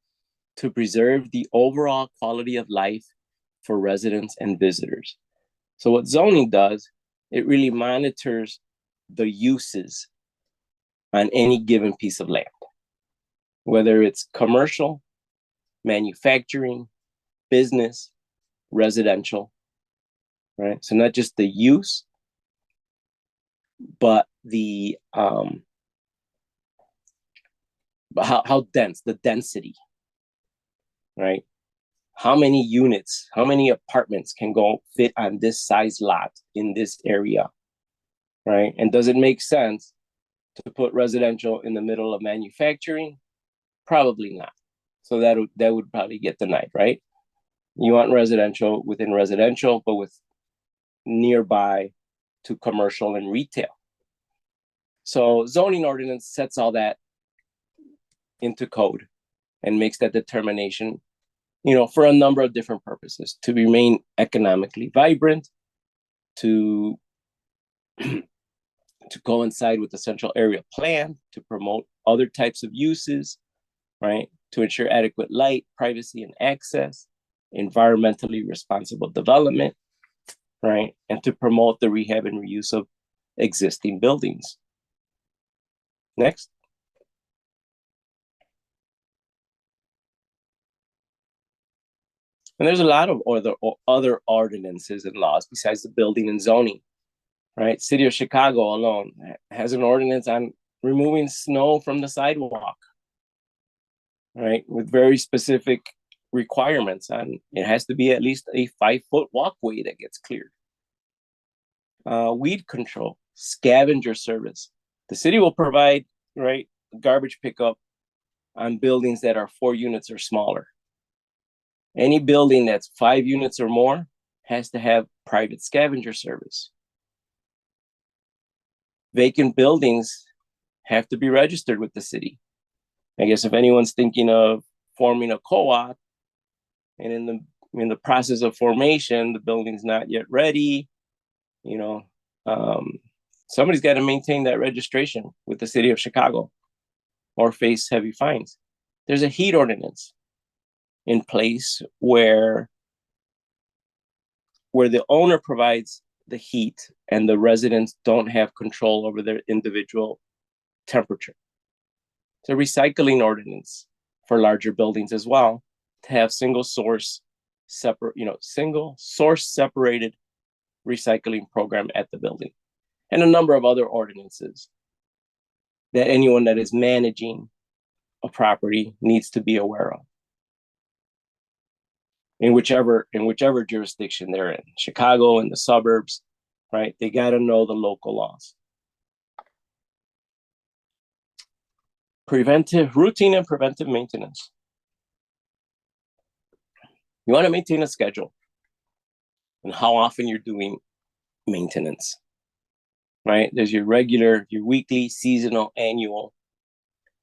to preserve the overall quality of life for residents and visitors. So what zoning does, it really monitors the uses on any given piece of land, whether it's commercial, manufacturing, business, residential, right? So not just the use, but the how dense, the density, right? How many units, how many apartments can fit on this size lot in this area, right? And does it make sense to put residential in the middle of manufacturing? Probably not. So that would probably get denied, right? You want residential within residential, but with nearby to commercial and retail. So zoning ordinance sets all that into code and makes that determination, for a number of different purposes: to remain economically vibrant, to coincide with the central area plan, to promote other types of uses, right? To ensure adequate light, privacy, and access, environmentally responsible development, right? And to promote the rehab and reuse of existing buildings. Next. And there's a lot of other ordinances and laws besides the building and zoning, right? City of Chicago alone has an ordinance on removing snow from the sidewalk, right? With very specific requirements on it has to be at least a 5-foot walkway that gets cleared. Weed control, scavenger service. The city will provide, right, garbage pickup on buildings that are 4 units or smaller. Any building that's 5 units or more has to have private scavenger service. Vacant buildings have to be registered with the city. I guess if anyone's thinking of forming a co-op and in the process of formation, the building's not yet ready, somebody's got to maintain that registration with the city of Chicago or face heavy fines. There's a heat ordinance in place where the owner provides the heat and the residents don't have control over their individual temperature. It's a recycling ordinance for larger buildings as well, to have single source separated recycling program at the building, and a number of other ordinances that anyone that is managing a property needs to be aware of. In whichever jurisdiction they're in, Chicago and the suburbs, right? They got to know the local laws. Routine and preventive maintenance. You want to maintain a schedule and how often you're doing maintenance, right? There's your regular, your weekly, seasonal, annual,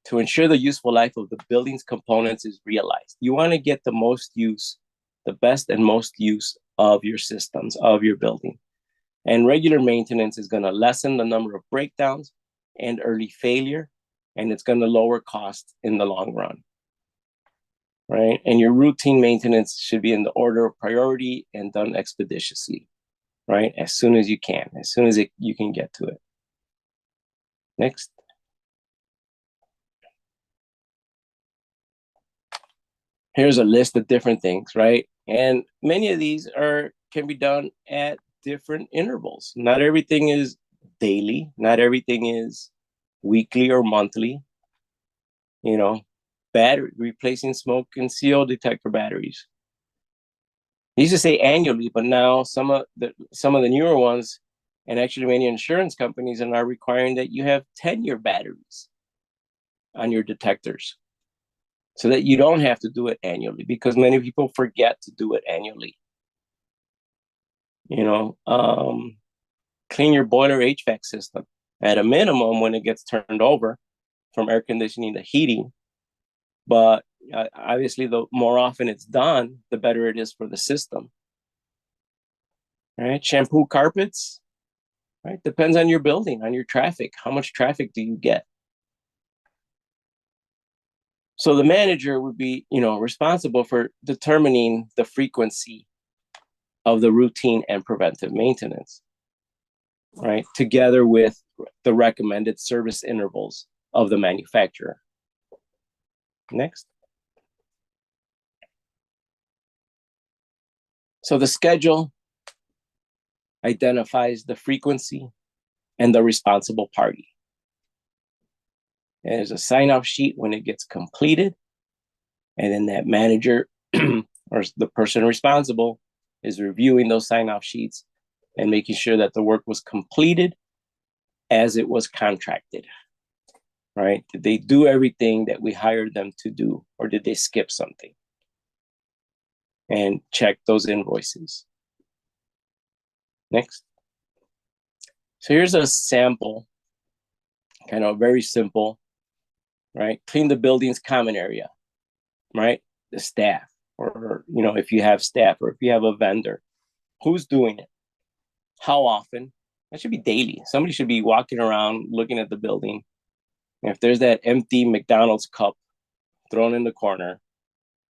to ensure the useful life of the building's components is realized. You want to get the most use, the best and most use of your systems, of your building. And regular maintenance is going to lessen the number of breakdowns and early failure, and it's going to lower costs in the long run, right? And your routine maintenance should be in the order of priority and done expeditiously, right? As soon as you can, as soon as you can get to it. Next. Here's a list of different things, right? And many of these can be done at different intervals. Not everything is daily. Not everything is weekly or monthly. Replacing smoke and CO detector batteries. They used to say annually, but now some of the newer ones, and actually many insurance companies, are now requiring that you have 10-year batteries on your detectors, so that you don't have to do it annually, because many people forget to do it annually. Clean your boiler HVAC system at a minimum when it gets turned over from air conditioning to heating. But obviously, the more often it's done, the better it is for the system. Right? Shampoo carpets, right? Depends on your building, on your traffic. How much traffic do you get? So the manager would be, responsible for determining the frequency of the routine and preventive maintenance, right? Together with the recommended service intervals of the manufacturer. Next. So the schedule identifies the frequency and the responsible party. And there's a sign-off sheet when it gets completed. And then that manager or the person responsible is reviewing those sign-off sheets and making sure that the work was completed as it was contracted, right? Did they do everything that we hired them to do, or did they skip something? And check those invoices. Next. So here's a sample, kind of very simple, right? Clean the building's common area, right? The staff, or, you know, if you have staff or if you have a vendor, who's doing it? How often? That should be daily. Somebody should be walking around looking at the building. And if there's that empty McDonald's cup thrown in the corner,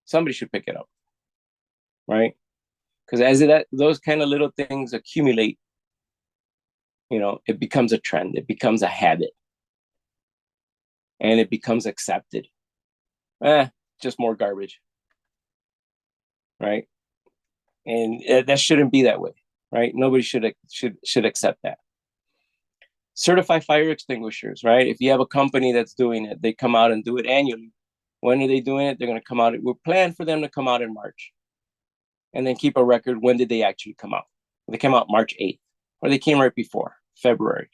somebody should pick it up, right? Because as those kind of little things accumulate, you know, it becomes a trend, it becomes a habit, and it becomes accepted. Just more garbage, right? And that shouldn't be that way, right? Nobody should accept that. Certify fire extinguishers, right? If you have a company that's doing it, they come out and do it annually. When are they doing it? They're going to come out. We're planned for them to come out in March, and then keep a record. When did they actually come out? They came out March 8th, or they came right before February,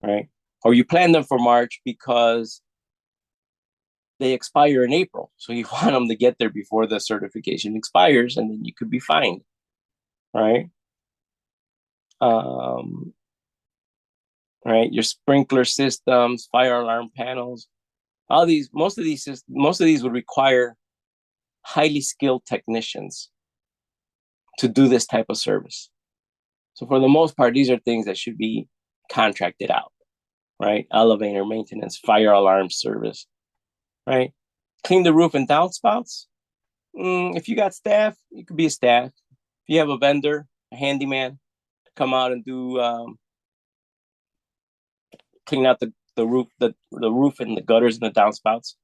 right? Or you plan them for March because they expire in April. So you want them to get there before the certification expires, and then you could be fined, right? Right, your sprinkler systems, fire alarm panels, all these, most of these would require highly skilled technicians to do this type of service. So for the most part, these are things that should be contracted out, right? Elevator maintenance, fire alarm service, right? Clean the roof and downspouts. If you got staff, you could be a staff. If you have a vendor, a handyman, to come out and do clean out the roof, the roof and the gutters and the downspouts,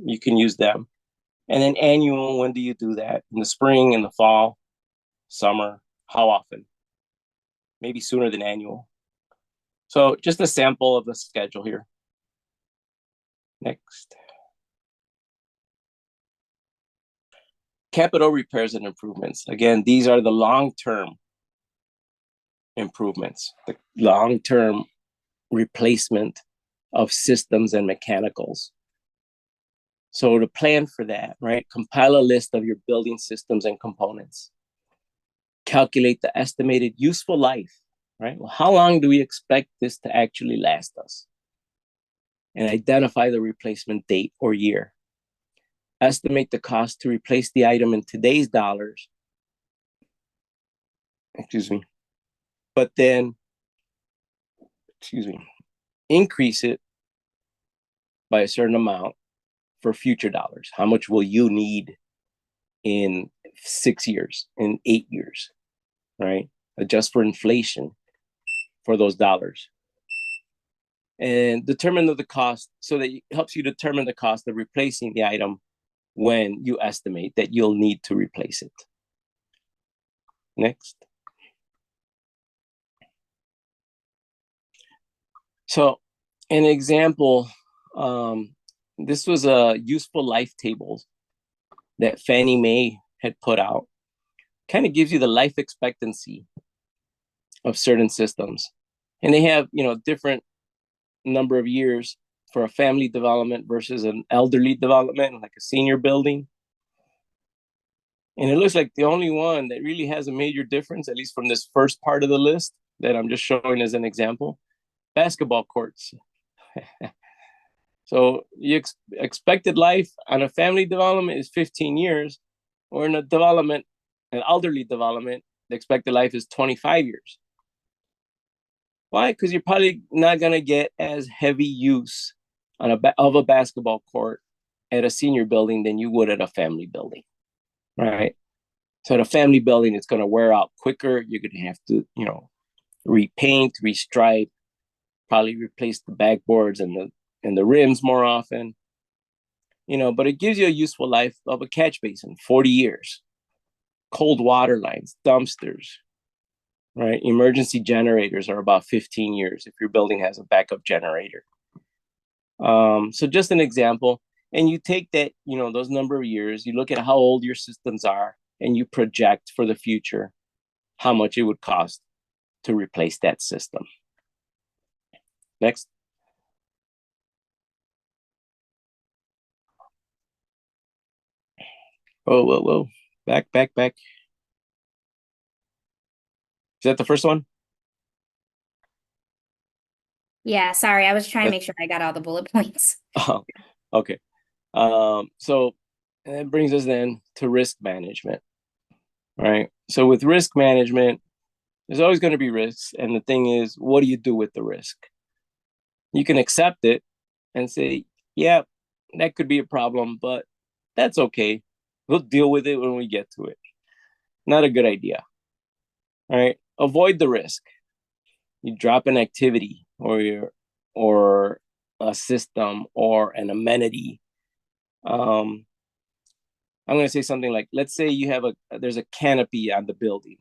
you can use them. And then annual, when do you do that? In the spring, in the fall, summer, how often? Maybe sooner than annual. So just a sample of the schedule here. Next. Capital repairs and improvements. Again, these are the long-term improvements, the long-term replacement of systems and mechanicals. So to plan for that, right? Compile a list of your building systems and components. Calculate the estimated useful life, right? Well, how long do we expect this to actually last us? And identify the replacement date or year. Estimate the cost to replace the item in today's dollars. But then, increase it by a certain amount for future dollars. How much will you need in 6 years, in 8 years, right? Adjust for inflation for those dollars. And determine the cost, so that it helps you determine the cost of replacing the item when you estimate that you'll need to replace it. Next. So an example, this was a useful life table that Fannie Mae had put out. Kind of gives you the life expectancy of certain systems. And they have, different number of years for a family development versus an elderly development, like a senior building. And it looks like the only one that really has a major difference, at least from this first part of the list that I'm just showing as an example, basketball courts. So expected life on a family development is 15 years, or in a development, an elderly development, the expected life is 25 years. Why? Because you're probably not going to get as heavy use of a basketball court at a senior building than you would at a family building, right? So at a family building, it's going to wear out quicker. You're going to have to, repaint, restripe, probably replace the backboards and the rims more often, but it gives you a useful life of a catch basin, 40 years, cold water lines, dumpsters, right? Emergency generators are about 15 years if your building has a backup generator. So just an example, and you take that, those number of years, you look at how old your systems are, and you project for the future how much it would cost to replace that system. Next. Whoa. Back. Is that the first one? Yeah, sorry, I was trying to make sure I got all the bullet points. Oh, okay. So that brings us then to risk management, right? So with risk management, there's always going to be risks. And the thing is, what do you do with the risk? You can accept it and say, yeah, that could be a problem, but that's okay. We'll deal with it when we get to it. Not a good idea. All right. Avoid the risk. You drop an activity or a system or an amenity. I'm going to say something like, let's say there's a canopy on the building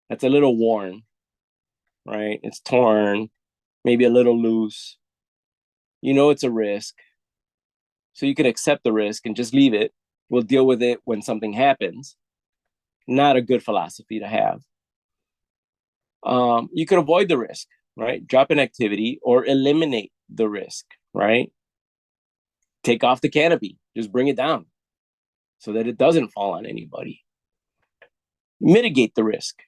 that's a little worn, right? It's torn, maybe a little loose. It's a risk. So you can accept the risk and just leave it. We'll deal with it when something happens. Not a good philosophy to have. You could avoid the risk, right? Drop an activity or eliminate the risk, right? Take off the canopy, just bring it down so that it doesn't fall on anybody. Mitigate the risk,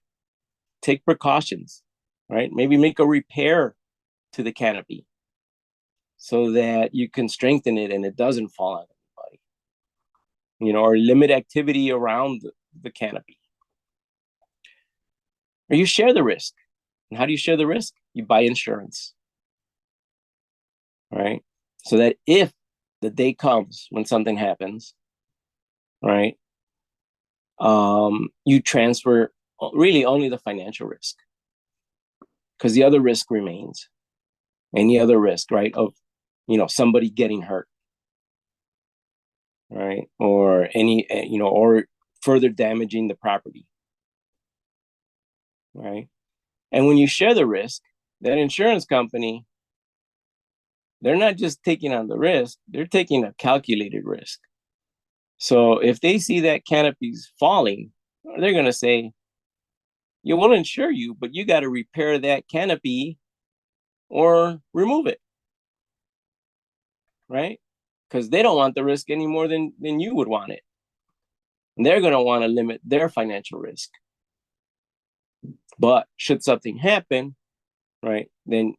take precautions, right? Maybe make a repair to the canopy so that you can strengthen it and it doesn't fall on anybody, or limit activity around the canopy. Or you share the risk. And how do you share the risk? You buy insurance, right? So that if the day comes when something happens, right, you transfer really only the financial risk, because the other risk remains. Any other risk, right, of somebody getting hurt, right, or or further damaging the property, right? And when you share the risk, that insurance company, they're not just taking on the risk, they're taking a calculated risk. So if they see that canopy's falling, they're going to say, yeah, we'll insure you, but you got to repair that canopy or remove it, right? Because they don't want the risk any more than you would want it. And they're going to want to limit their financial risk. But should something happen, right, then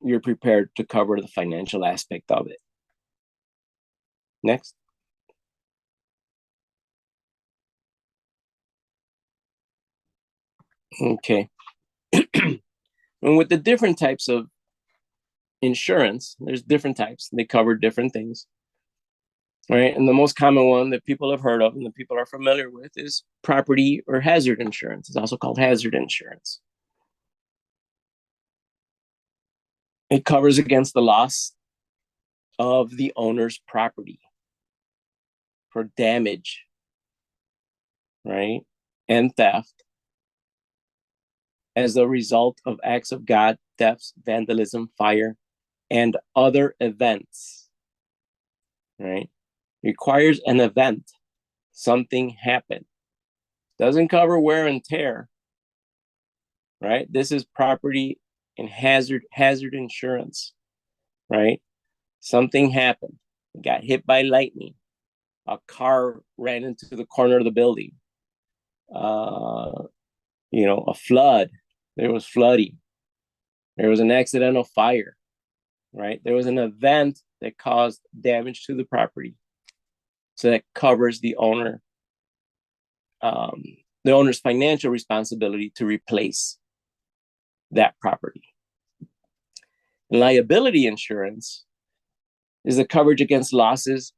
you're prepared to cover the financial aspect of it. Next. Okay. And with the different types of insurance, there's different types. They cover different things, right? And the most common one that people have heard of and that people are familiar with is property or hazard insurance. It's also called hazard insurance. It covers against the loss of the owner's property for damage, right, and theft as a result of acts of God, thefts, vandalism, fire, and other events, right? Requires an event, something happened. Doesn't cover wear and tear, right? This is property and hazard insurance, right? Something happened. It got hit by lightning. A car ran into the corner of the building. A flood. There was flooding. There was an accidental fire, right? There was an event that caused damage to the property. So that covers the owner's financial responsibility to replace that property. Liability insurance is the coverage against losses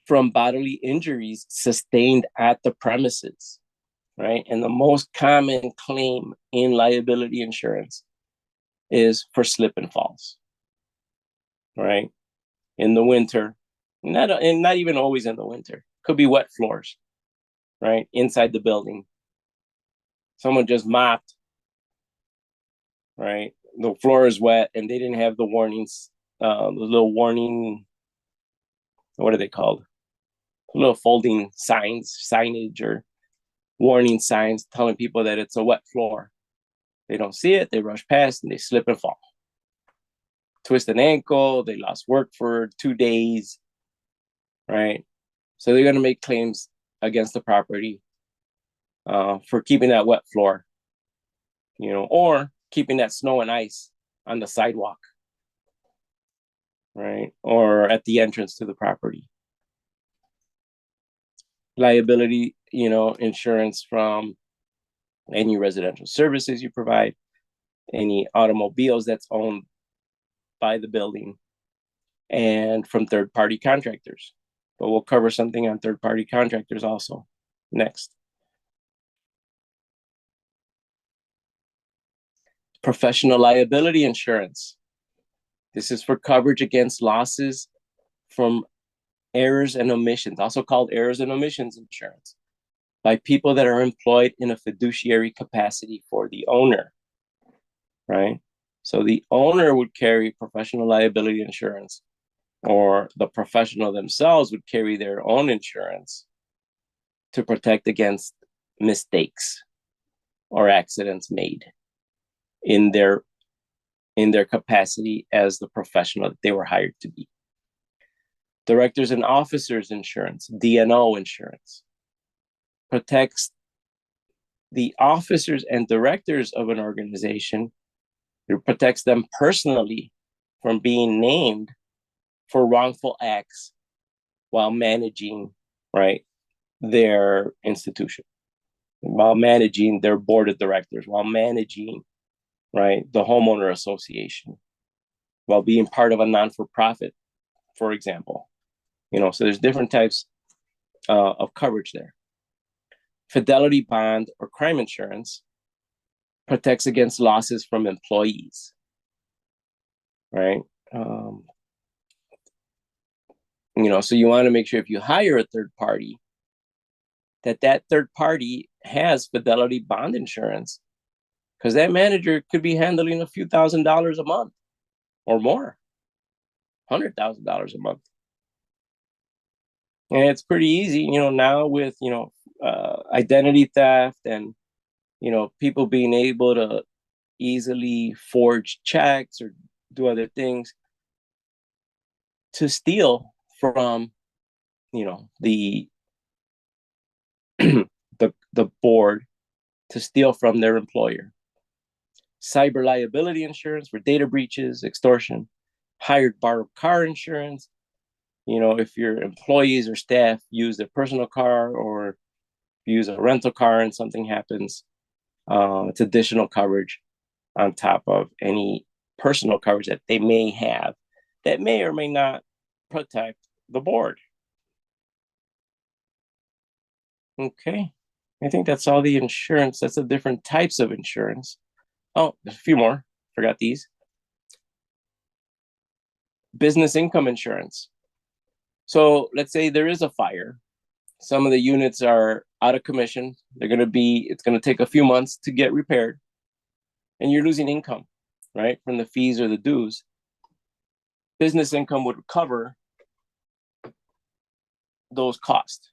from bodily injuries sustained at the premises, right? And the most common claim in liability insurance is for slip and falls, right? In the winter, not even always in the winter. Could be wet floors, right? Inside the building. Someone just mopped, right? The floor is wet and they didn't have the warnings the little warning, what are they called? Little folding signage or warning signs telling people that it's a wet floor. They don't see it, they rush past and they slip and fall. Twist an ankle, they lost work for 2 days, right? So they're gonna make claims against the property for keeping that wet floor, or keeping that snow and ice on the sidewalk, right? Or at the entrance to the property. Liability, insurance from any residential services you provide, any automobiles that's owned by the building, and from third-party contractors. But we'll cover something on third-party contractors also next. Professional liability insurance. This is for coverage against losses from errors and omissions, also called errors and omissions insurance, by people that are employed in a fiduciary capacity for the owner, right? So the owner would carry professional liability insurance, or the professional themselves would carry their own insurance to protect against mistakes or accidents made in their capacity as the professional that they were hired to be. Directors and officers insurance, D&O insurance, protects the officers and directors of an organization. It protects them personally from being named for wrongful acts while managing, right, their institution, while managing their board of directors, while managing, right, the homeowner association, while being part of a non-for-profit, for example. So there's different types of coverage there. Fidelity bond or crime insurance protects against losses from employees, right? So you want to make sure if you hire a third party, that third party has fidelity bond insurance, because that manager could be handling a few $1,000s a month or more, $100,000 a month. And it's pretty easy, now with, identity theft and, people being able to easily forge checks or do other things to steal from, the the board, to steal from their employer. Cyber liability insurance for data breaches, extortion. Hired borrowed car insurance. If your employees or staff use their personal car, or use a rental car and something happens, it's additional coverage on top of any personal coverage that they may have that may or may not protect the board. Okay, I think that's all the insurance. That's the different types of insurance. Oh, there's a few more. Forgot these. Business income insurance. So let's say there is a fire. Some of the units are out of commission. It's going to take a few months to get repaired. And you're losing income, right, from the fees or the dues. Business income would cover those costs,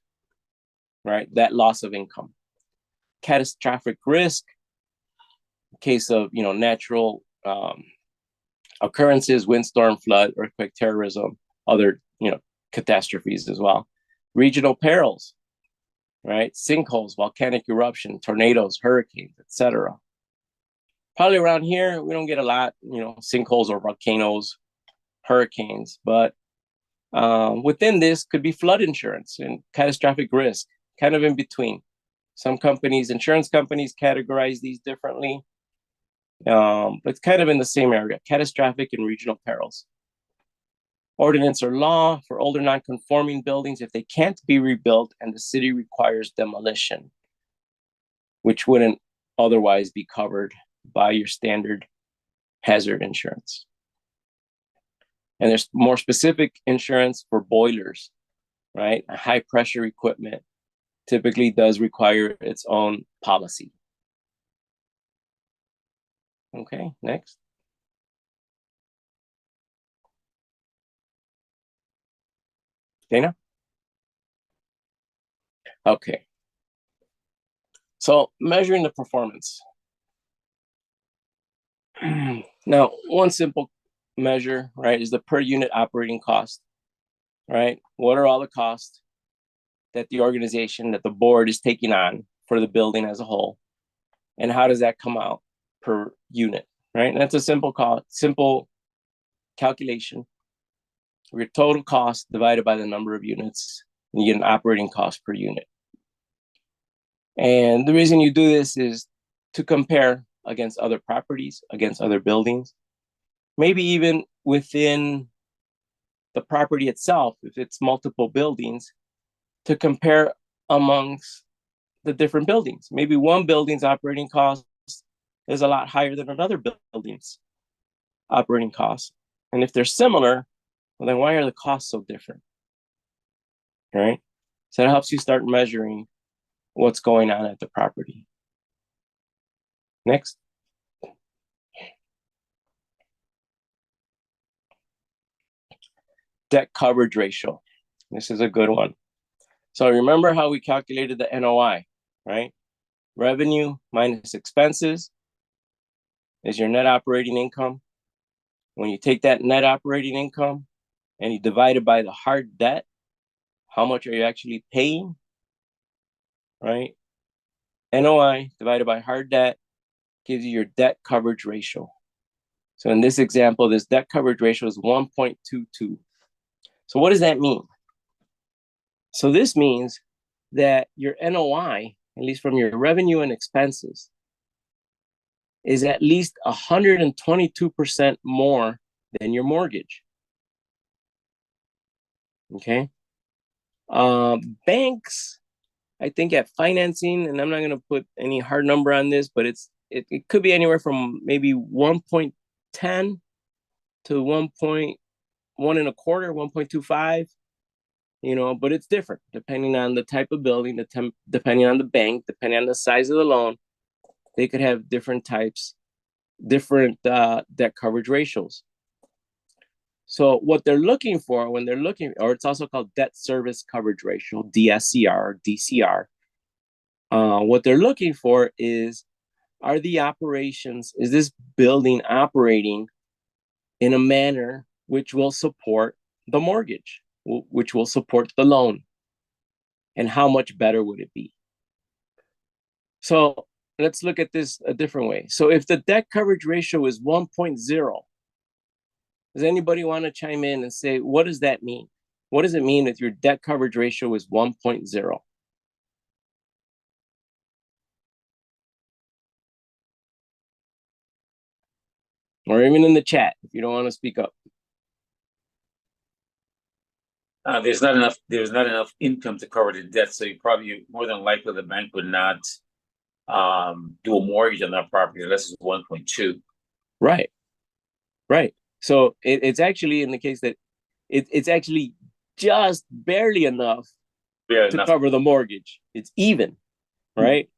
right? That loss of income. Catastrophic risk, in case of, natural occurrences, windstorm, flood, earthquake, terrorism, other, catastrophes as well. Regional perils, right? Sinkholes, volcanic eruption, tornadoes, hurricanes, etc. Probably around here, we don't get a lot, sinkholes or volcanoes, hurricanes, but within this could be flood insurance and catastrophic risk, kind of in between. Some insurance companies categorize these differently, but it's kind of in the same area, catastrophic and regional perils. Ordinance or law for older non-conforming buildings if they can't be rebuilt and the city requires demolition, which wouldn't otherwise be covered by your standard hazard insurance. And there's more specific insurance for boilers, right? High pressure equipment typically does require its own policy. Okay, next. Dana? Okay. So measuring the performance. Now, one simple measure, right, is the per unit operating cost, right? What are all the costs that the organization, that the board is taking on for the building as a whole? And how does that come out per unit, right? And that's a simple calculation. Your total cost divided by the number of units, and you get an operating cost per unit. And the reason you do this is to compare against other properties, against other buildings, maybe even within the property itself, if it's multiple buildings, to compare amongst the different buildings. Maybe one building's operating cost is a lot higher than another building's operating cost. And if they're similar, well, then why are the costs so different? Right? So that helps you start measuring what's going on at the property. Next. Debt coverage ratio. This is a good one. So remember how we calculated the NOI, right? Revenue minus expenses is your net operating income. When you take that net operating income and you divide it by the hard debt, how much are you actually paying, right? NOI divided by hard debt gives you your debt coverage ratio. So in this example, this debt coverage ratio is 1.22. So what does that mean? So this means that your NOI, at least from your revenue and expenses, is at least 122% more than your mortgage. Okay. Banks, I think at financing, and I'm not going to put any hard number on this, but it could be anywhere from maybe 1.10 to 1.1 and a quarter, 1.25, but it's different depending on the type of building, depending on the bank, depending on the size of the loan. They could have different types, different debt coverage ratios. So what they're looking for when they're looking, or it's also called debt service coverage ratio, DSCR or DCR. What they're looking for is this building operating in a manner which will support the mortgage, which will support the loan? And how much better would it be? So let's look at this a different way. So if the debt coverage ratio is 1.0, does anybody want to chime in and say, what does that mean? What does it mean if your debt coverage ratio is 1.0? Or even in the chat, if you don't want to speak up. There's not enough income to cover the debt, so you probably more than likely the bank would not do a mortgage on that property unless it's 1.2. Right. So it's actually in the case that it's actually just barely enough to cover the mortgage. It's even, right?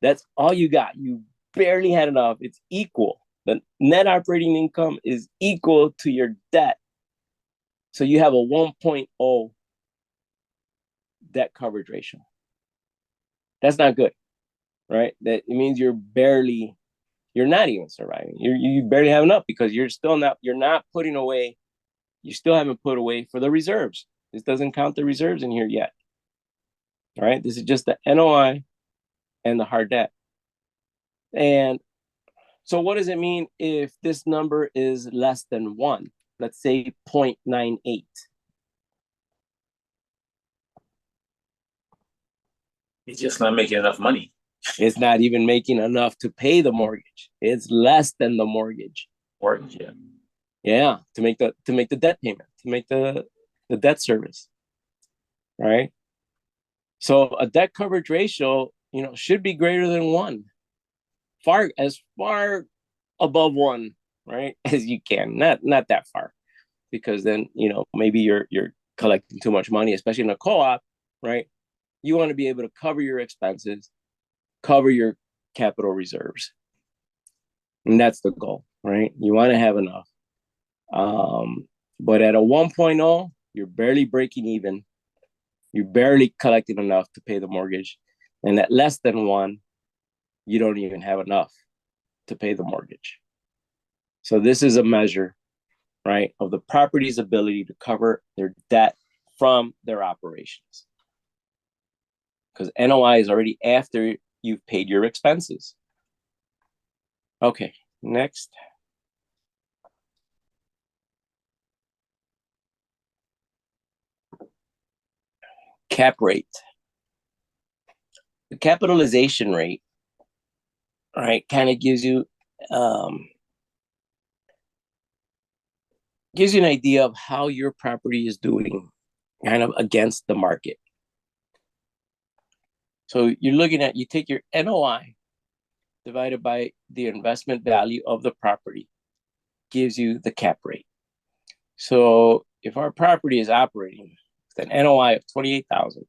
That's all you got. You barely had enough. It's equal. The net operating income is equal to your debt. So you have a 1.0 debt coverage ratio. That's not good, right? That it means you're not even surviving. You barely have enough because you still haven't put away for the reserves. This doesn't count the reserves in here yet. All right, this is just the NOI and the hard debt. And so what does it mean if this number is less than 1? Let's say 0.98. It's just not making enough money. It's not even making enough to pay the mortgage. It's less than the mortgage. Mortgage, yeah. Yeah, to make the debt payment, to make the debt service. Right? So a debt coverage ratio, should be greater than 1. As far above 1, right, as you can. Not that far. Because then, maybe you're collecting too much money, especially in a co-op, right? You want to be able to cover your expenses, cover your capital reserves. And that's the goal, right? You want to have enough. But at a 1.0, you're barely breaking even You barely collected enough to pay the mortgage. And at less than 1, you don't even have enough to pay the mortgage. So this is a measure, right, of the property's ability to cover their debt from their operations. Because NOI is already after you've paid your expenses. Okay, next. Cap rate. The capitalization rate, right, kind of gives you an idea of how your property is doing kind of against the market. So you're looking at, you take your NOI divided by the investment value of the property, gives you the cap rate. So if our property is operating with an NOI of 28,000,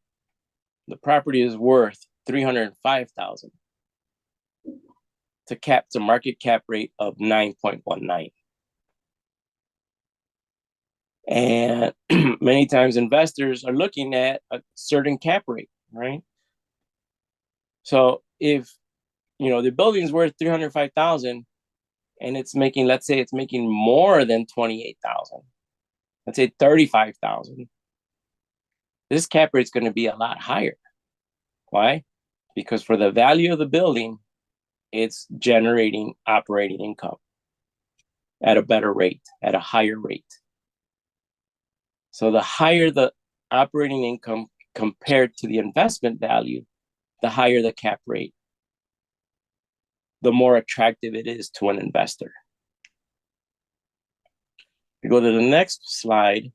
the property is worth 305,000. It's a market cap rate of 9.19. And many times investors are looking at a certain cap rate, right? So if, you know, the building is worth 305,000 and it's making, let's say it's making more than 28,000, let's say 35,000, this cap rate is going to be a lot higher. Why? Because for the value of the building, it's generating operating income at a better rate, at a higher rate. So the higher the operating income compared to the investment value, the higher the cap rate, the more attractive it is to an investor. We go to the next slide.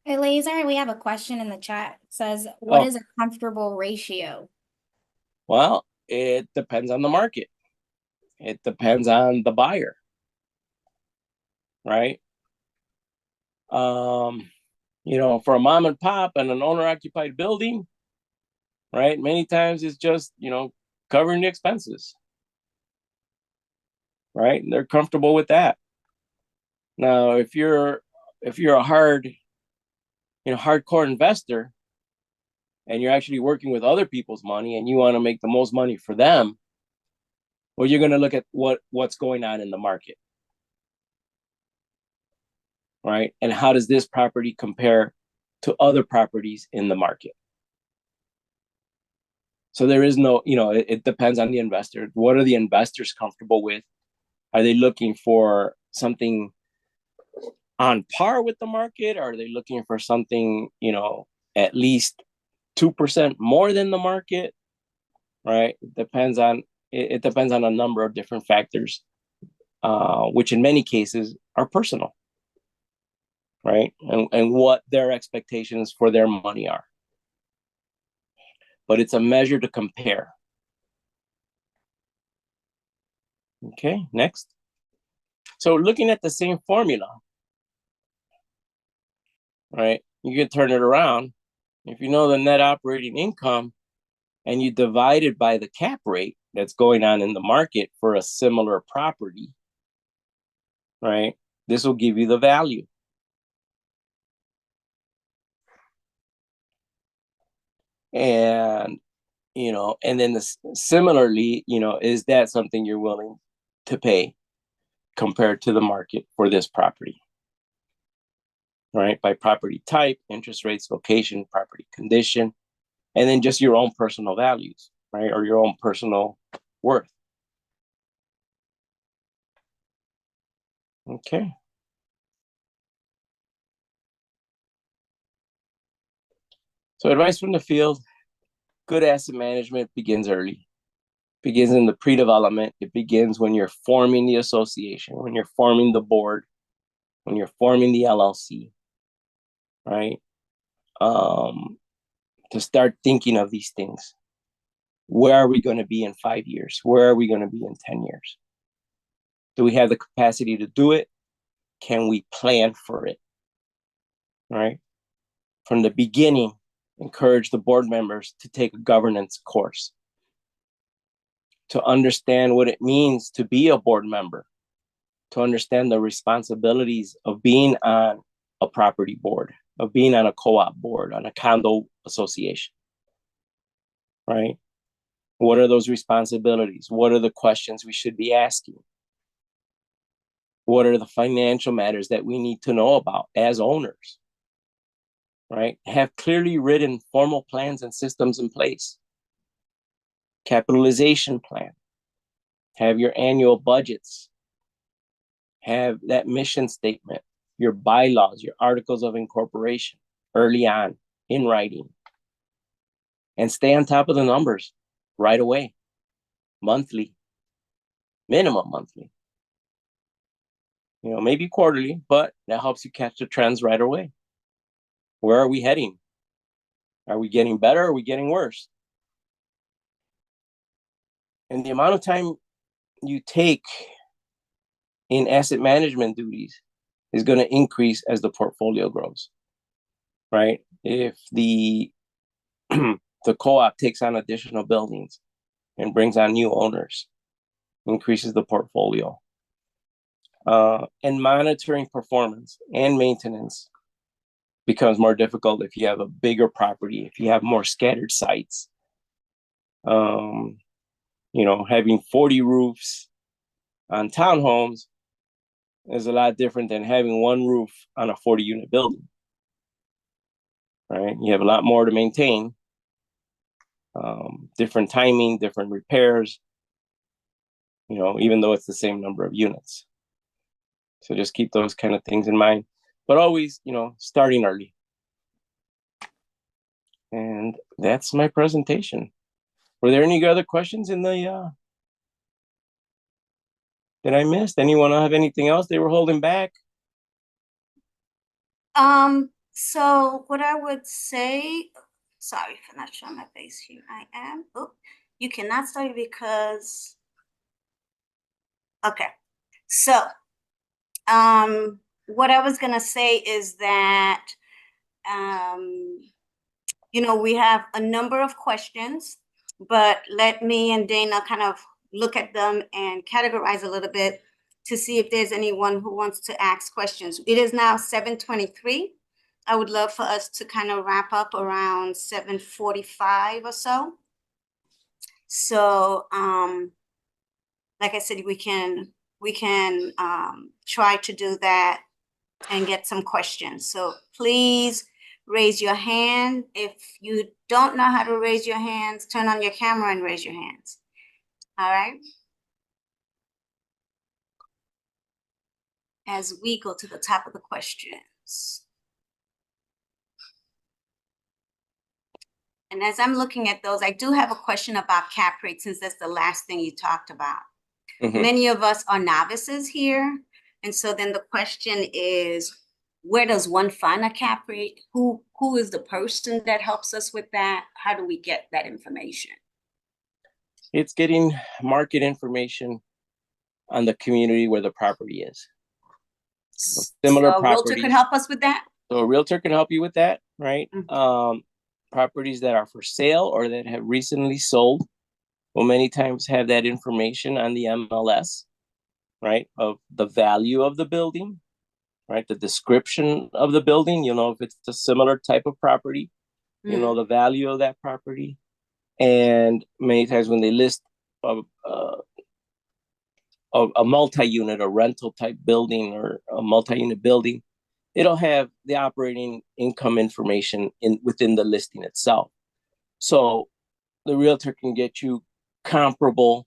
Eleazar, we have a question in the chat. It says, what is a comfortable ratio? Well, it depends on the market. It depends on the buyer, right? You know, for a mom and pop and an owner-occupied building, right? Many times it's just, you know, covering the expenses, right? They're comfortable with that. Now, if you're a hardcore investor and you're actually working with other people's money and you want to make the most money for them, well, you're going to look at what's going on in the market, right? And how does this property compare to other properties in the market? So there is no, you know, it depends on the investor. What are the investors comfortable with? Are they looking for something on par with the market? Are they looking for something, you know, at least 2% more than the market, right? It depends on a number of different factors, which in many cases are personal, right? And what their expectations for their money are. But it's a measure to compare. Okay, next. So looking at the same formula, right? You can turn it around. If you know the net operating income and you divide it by the cap rate that's going on in the market for a similar property, right? This will give you the value. And, you know, and then similarly, you know, is that something you're willing to pay compared to the market for this property? Right? By property type, interest rates, location, property condition, and then just your own personal values, right? Or your own personal worth. Okay. So advice from the field, good asset management begins early. Begins in the pre-development. It begins when you're forming the association, when you're forming the board, when you're forming the LLC, right? To start thinking of these things. Where are we going to be in 5 years? Where are we going to be in 10 years? Do we have the capacity to do it? Can we plan for it? Right? From the beginning, encourage the board members to take a governance course, to understand what it means to be a board member, to understand the responsibilities of being on a property board, of being on a co-op board, on a condo association, right? What are those responsibilities? What are the questions we should be asking? What are the financial matters that we need to know about as owners, right? Have clearly written formal plans and systems in place. Capitalization plan. Have your annual budgets. Have that mission statement, your bylaws, your articles of incorporation early on in writing. And stay on top of the numbers right away, monthly, minimum monthly. You know, maybe quarterly, but that helps you catch the trends right away. Where are we heading? Are we getting better? Or are we getting worse? And the amount of time you take in asset management duties is going to increase as the portfolio grows, right? If the the co-op takes on additional buildings and brings on new owners, increases the portfolio. And monitoring performance and maintenance becomes more difficult if you have a bigger property, if you have more scattered sites. You know, having 40 roofs on townhomes is a lot different than having one roof on a 40-unit building, right? You have a lot more to maintain, different timing, different repairs, you know, even though it's the same number of units. So just keep those kind of things in mind, but always, you know, starting early. And that's my presentation. Were there any other questions in the, that I missed? Anyone have anything else they were holding back? So what I would say, sorry for not showing my face here. I am. Oh, you cannot study because. Okay, so what I was gonna say is that you know, we have a number of questions, but let me and Dana kind of look at them and categorize a little bit to see if there's anyone who wants to ask questions. It is now 7:23. I would love for us to kind of wrap up around 7:45 or so. So, like I said, we can try to do that and get some questions. So please raise your hand. If you don't know how to raise your hands, turn on your camera and raise your hands. All right. As we go to the top of the questions. And as I'm looking at those, I do have a question about cap rate, since that's the last thing you talked about. Mm-hmm. Many of us are novices here. And so then the question is, where does one find a cap rate? Who is the person that helps us with that? How do we get that information? It's getting market information on the community where the property is. So similar properties. A realtor could help us with that? So a realtor can help you with that, right? Mm-hmm. Properties that are for sale or that have recently sold will many times have that information on the MLS, right? Of the value of the building, right? The description of the building, you know, if it's a similar type of property, you know, the value of that property. And many times when they list a multi-unit or rental type building or a multi-unit building, it'll have the operating income information within the listing itself. So the realtor can get you comparable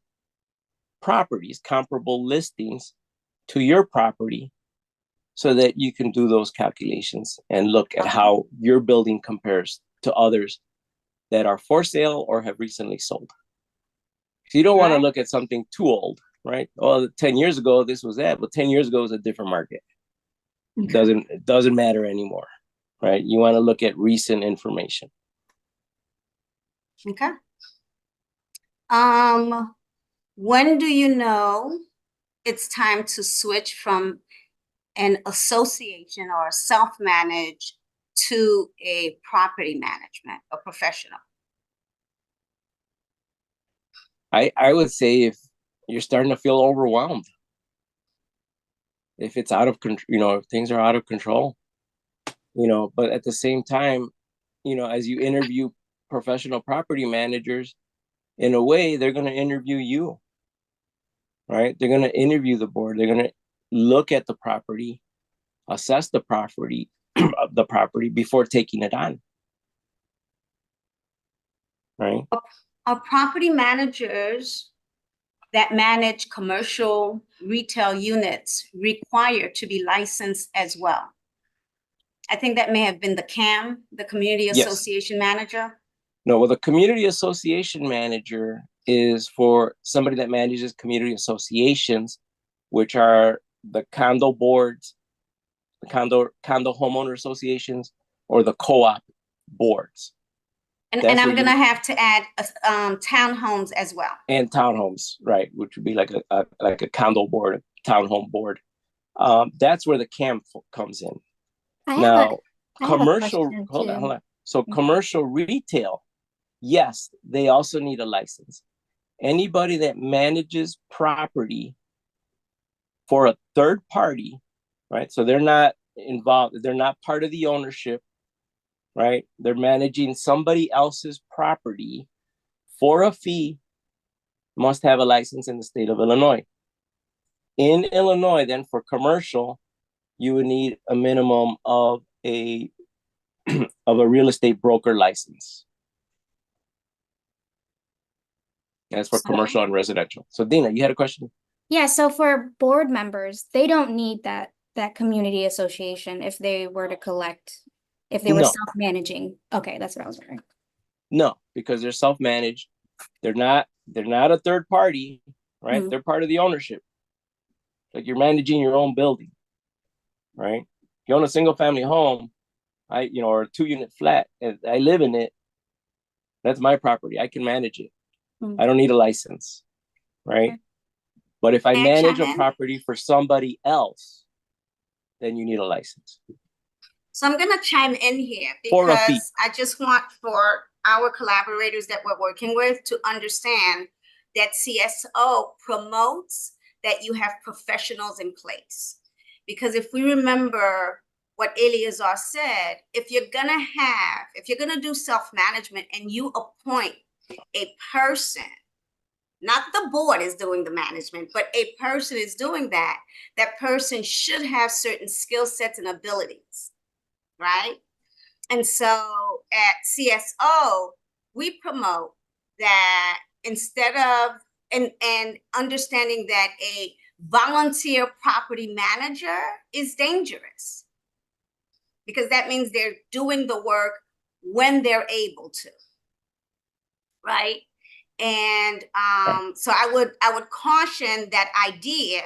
properties, comparable listings to your property so that you can do those calculations and look at how your building compares to others that are for sale or have recently sold. So you don't want to look at something too old, right? Oh, 10 years ago, this was that, but 10 years ago was a different market. Okay. It doesn't matter anymore, right? You want to look at recent information. Okay. When do you know it's time to switch from an association or a self-managed to a property management, a professional? I would say if you're starting to feel overwhelmed, if it's out of control, you know, if things are out of control, you know, but at the same time, you know, as you interview professional property managers, in a way, they're going to interview you, right? They're going to interview the board. They're going to look at the property, assess the property, before taking it on, right? Are property managers that manage commercial retail units required to be licensed as well? I think that may have been the CAM, the Community Yes. Association Manager. No, well, the community association manager is for somebody that manages community associations, which are the condo boards, the condo homeowner associations, or the co-op boards. And That's I'm where gonna have to add townhomes as well. and townhomes, right, which would be like a condo board, a townhome board. That's where the CAM comes in. I have Now, I have a commercial, question, hold too. on. So commercial retail, yes, they also need a license. Anybody that manages property for a third party, right? So they're not involved, they're not part of the ownership, right? They're managing somebody else's property for a fee, must have a license in the state of Illinois. In Illinois, then for commercial, you would need a minimum of a real estate broker license. That's for commercial and residential. So Dina, you had a question? Yeah, so for board members, they don't need that community association if they were to collect, if they were No. self-managing. Okay, that's what I was wondering. No, because they're self-managed. They're not a third party, right? They're part of the ownership. Like you're managing your own building, right? If you own a single family home, or a 2-unit flat, and I live in it, that's my property. I can manage it. I don't need a license, right? Okay. But if I May I manage chime a in? property for somebody else, then you need a license. So I'm gonna chime in here For a fee. because I just want for our collaborators that we're working with to understand that CSO promotes that you have professionals in place. Because if we remember what Eleazar said, if you're gonna do self-management and you appoint a person, not the board is doing the management, but a person is doing that person should have certain skill sets and abilities, right? And so at CSO, we promote that instead of, and understanding that a volunteer property manager is dangerous because that means they're doing the work when they're able to, right? And so I would caution that idea,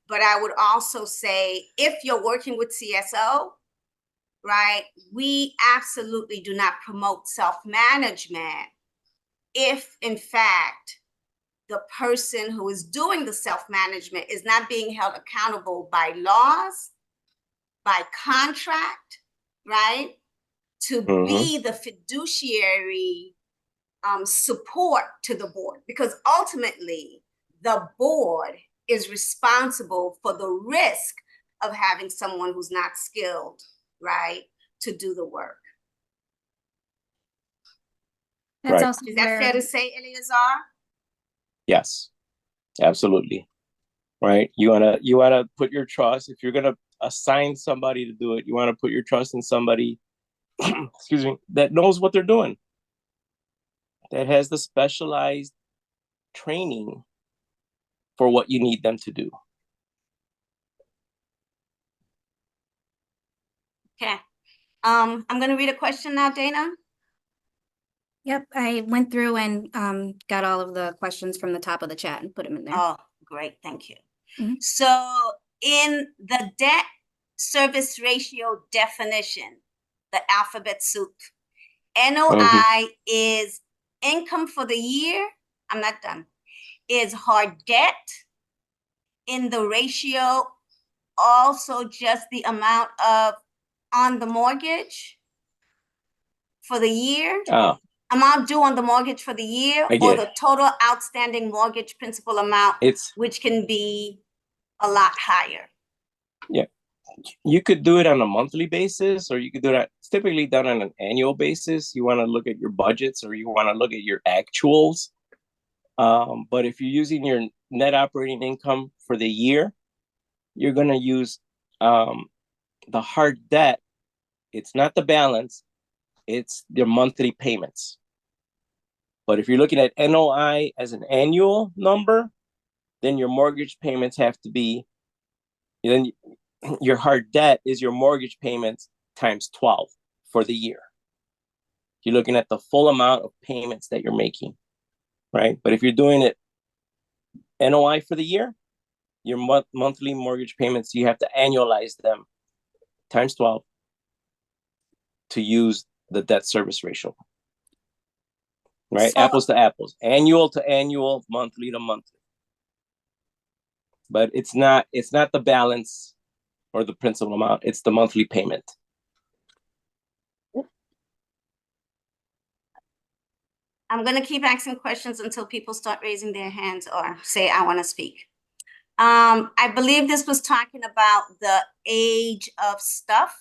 but I would also say if you're working with CSO, right, we absolutely do not promote self-management if in fact the person who is doing the self-management is not being held accountable by laws, by contract, right, to be the fiduciary support to the board, because ultimately the board is responsible for the risk of having someone who's not skilled, right, to do the work. That's Right. also Is that where fair to say, Eleazar? Yes, absolutely. Right. You wanna put your trust, if you're gonna assign somebody to do it, you want to put your trust in somebody, excuse me, that knows what they're doing, that has the specialized training for what you need them to do. Okay. I'm gonna read a question now, Dana. Yep, I went through and got all of the questions from the top of the chat and put them in there. Oh, great, thank you. So in the debt service ratio definition, the alphabet soup, NOI is income for the year. I'm not done. Is hard debt in the ratio also just the amount of on the mortgage for the year? Oh, Amount due on the mortgage for the year, I or get the it. total outstanding mortgage principal amount, It's which can be a lot higher? You could do it on a monthly basis, or you could do it. It's typically done on an annual basis. You want to look at your budgets, or you want to look at your actuals. But if you're using your net operating income for the year, you're going to use the hard debt. It's not the balance, it's your monthly payments. But if you're looking at NOI as an annual number, then your mortgage payments have to be, then your hard debt is your mortgage payments times 12 for the year. You're looking at the full amount of payments that you're making, right? But if you're doing it NOI for the year, your monthly mortgage payments, you have to annualize them times 12 to use the debt service ratio, right? So- Apples to apples, annual to annual, monthly to monthly. But it's not the balance or the principal amount, it's the monthly payment. I'm gonna keep asking questions until people start raising their hands or say, I want to speak. I believe this was talking about the age of stuff.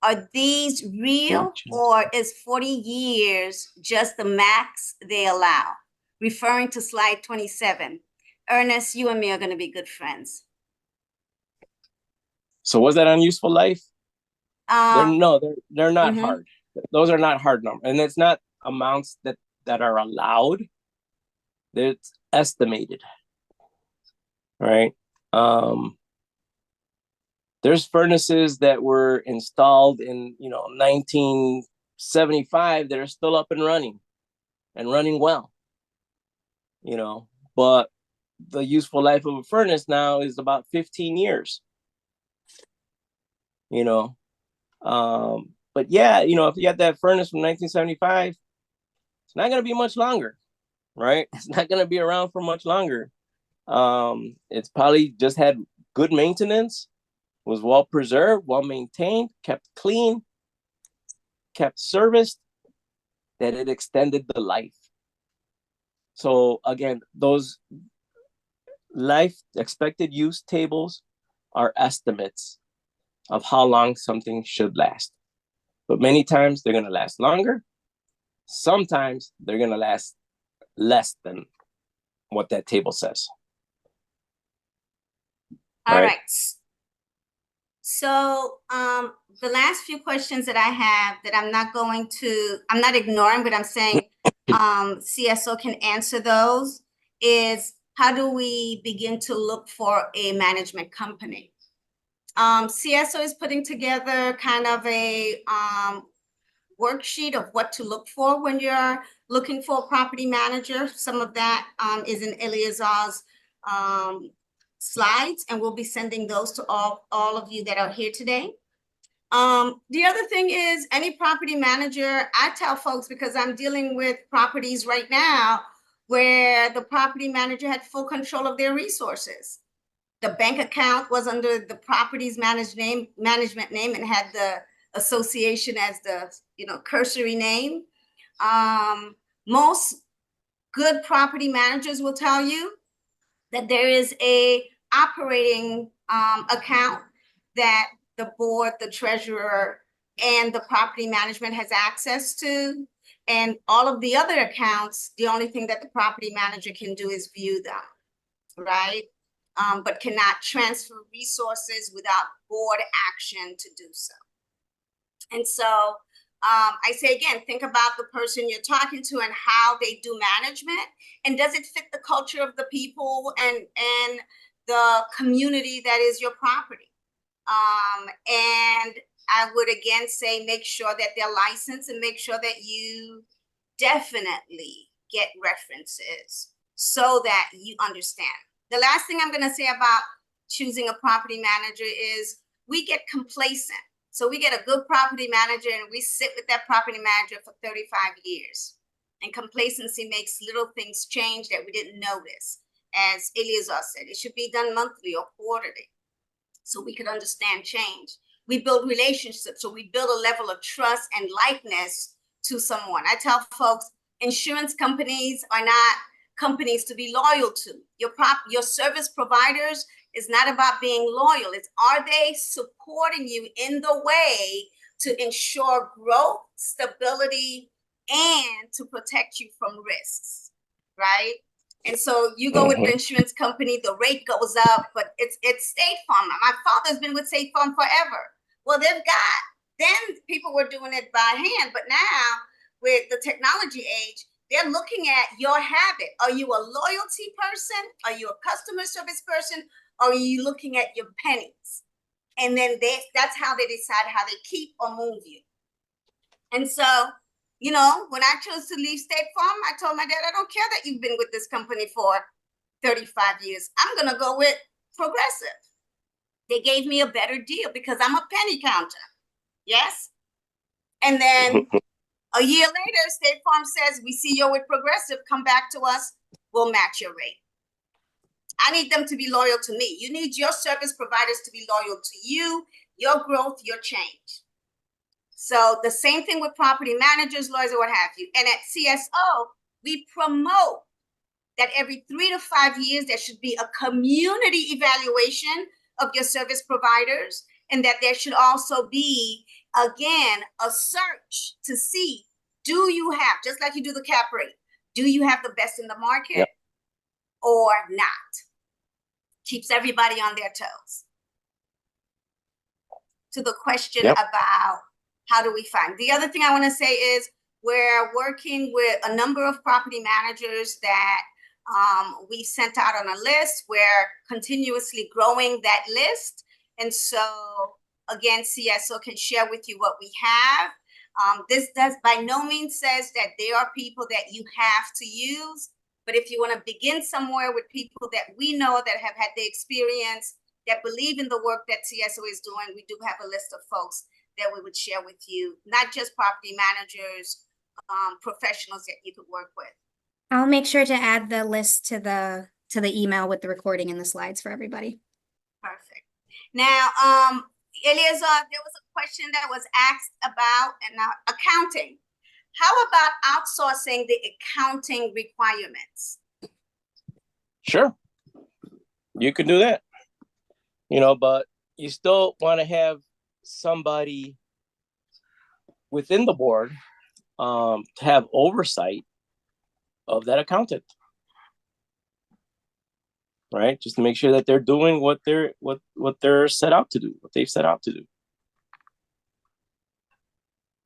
Are these real, or is 40 years just the max they allow? Referring to slide 27. Ernest, you and me are gonna be good friends. So was that on useful life? They're not mhm. hard. Those are not hard numbers, and it's not amounts that are allowed. It's estimated, right? There's furnaces that were installed in 1975 that are still up and running well, but the useful life of a furnace now is about 15 years. But yeah, if you got that furnace from 1975, it's not going to be much longer, right? It's not going to be around for much longer. It's probably just had good maintenance, was well preserved, well maintained, kept clean, kept serviced, that it extended the life. So again, those life expected use tables are estimates of how long something should last. But many times they're going to last longer. Sometimes they're going to last less than what that table says. All right. So the last few questions that I have that I'm not ignoring, but I'm saying CSO can answer those, is how do we begin to look for a management company? CSO is putting together kind of a worksheet of what to look for when you're looking for a property manager. Some of that is in Eleazar's slides, and we'll be sending those to all of you that are here today. The other thing is, any property manager, I tell folks, because I'm dealing with properties right now where the property manager had full control of their resources. The bank account was under the property's management name and had the association as the cursory name. Most good property managers will tell you that there is a operating account that the board, the treasurer, and the property management has access to. And all of the other accounts, the only thing that the property manager can do is view them, right? But cannot transfer resources without board action to do so. And so I say again, think about the person you're talking to and how they do management, and does it fit the culture of the people and the community that is your property? And I would again say, make sure that they're licensed and make sure that you definitely get references so that you understand. The last thing I'm going to say about choosing a property manager is we get complacent. So we get a good property manager and we sit with that property manager for 35 years. And complacency makes little things change that we didn't notice. As Eleazar said, it should be done monthly or quarterly so we could understand change. We build relationships, so we build a level of trust and likeness to someone. I tell folks, insurance companies are not companies to be loyal to. Your service providers It's not about being loyal. It's, are they supporting you in the way to ensure growth, stability, and to protect you from risks, right? And so you go with the insurance company, the rate goes up, but it's State Farm. My father's been with State Farm forever. Well, then people were doing it by hand, but now with the technology age, they're looking at your habit. Are you a loyalty person? Are you a customer service person? Or are you looking at your pennies? And then that's how they decide how they keep or move you. And so, you know, when I chose to leave State Farm, I told my dad, I don't care that you've been with this company for 35 years. I'm going to go with Progressive. They gave me a better deal because I'm a penny counter. Yes. And then a year later, State Farm says, we see you're with Progressive, come back to us, we'll match your rate. I need them to be loyal to me. You need your service providers to be loyal to you, your growth, your change. So the same thing with property managers, lawyers, or what have you. And at CSO, we promote that every 3 to 5 years, there should be a community evaluation of your service providers, and that there should also be, again, a search to see, do you have, just like you do the cap rate, do you have the best in the market or not? Keeps everybody on their toes. To the question about how do we find? The other thing I want to say is we're working with a number of property managers that we sent out on a list. We're continuously growing that list. And so, again, CSO can share with you what we have. This does by no means says that there are people that you have to use. But if you want to begin somewhere with people that we know that have had the experience, that believe in the work that CSO is doing, we do have a list of folks that we would share with you, not just property managers, professionals that you could work with. I'll make sure to add the list to the email with the recording and the slides for everybody. Perfect. Now, Eleazar, there was a question that was asked about accounting. How about outsourcing the accounting requirements? Sure, you can do that. You know, but you still want to have somebody within the board to have oversight of that accountant, right? Just to make sure that they're doing what they're set out to do, what they've set out to do.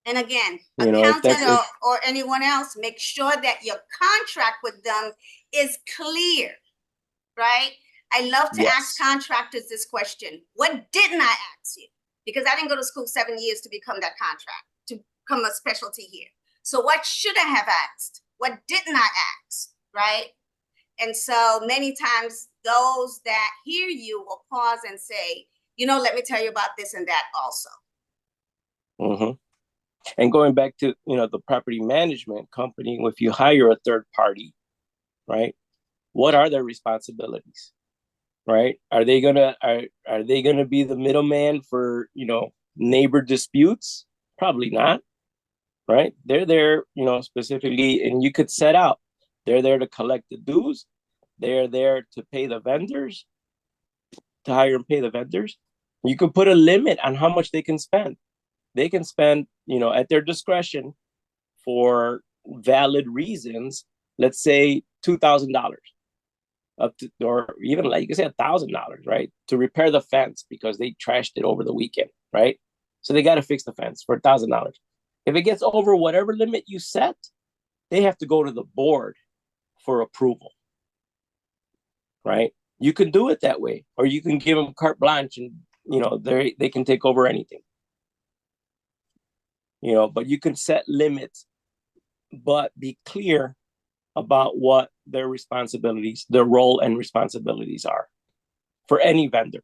And again, You know, accountant or anyone else, make sure that your contract with them is clear, right? I love to ask contractors this question. What didn't I ask you? Because I didn't go to school 7 years to become that contract, to become a specialty here. So what should I have asked? What didn't I ask, right? And so many times those that hear you will pause and say, you know, let me tell you about this and that also. Mm-hmm. And going back to, you know, the property management company, if you hire a third party, right, what are their responsibilities, right? Are they gonna be the middleman for, you know, neighbor disputes? Probably not, right? They're there, you know, specifically, and you could set out. They're there to collect the dues. They're there to pay the vendors, to hire and pay the vendors. You could put a limit on how much they can spend. They can spend, you know, at their discretion for valid reasons, let's say $2,000 up to, or even like you can say $1,000, right? To repair the fence because they trashed it over the weekend, right? So they got to fix the fence for $1,000. If it gets over whatever limit you set, they have to go to the board for approval, right? You can do it that way, or you can give them carte blanche and, you know, they can take over anything. You know, but you can set limits, but be clear about what their responsibilities, their role and responsibilities are for any vendor.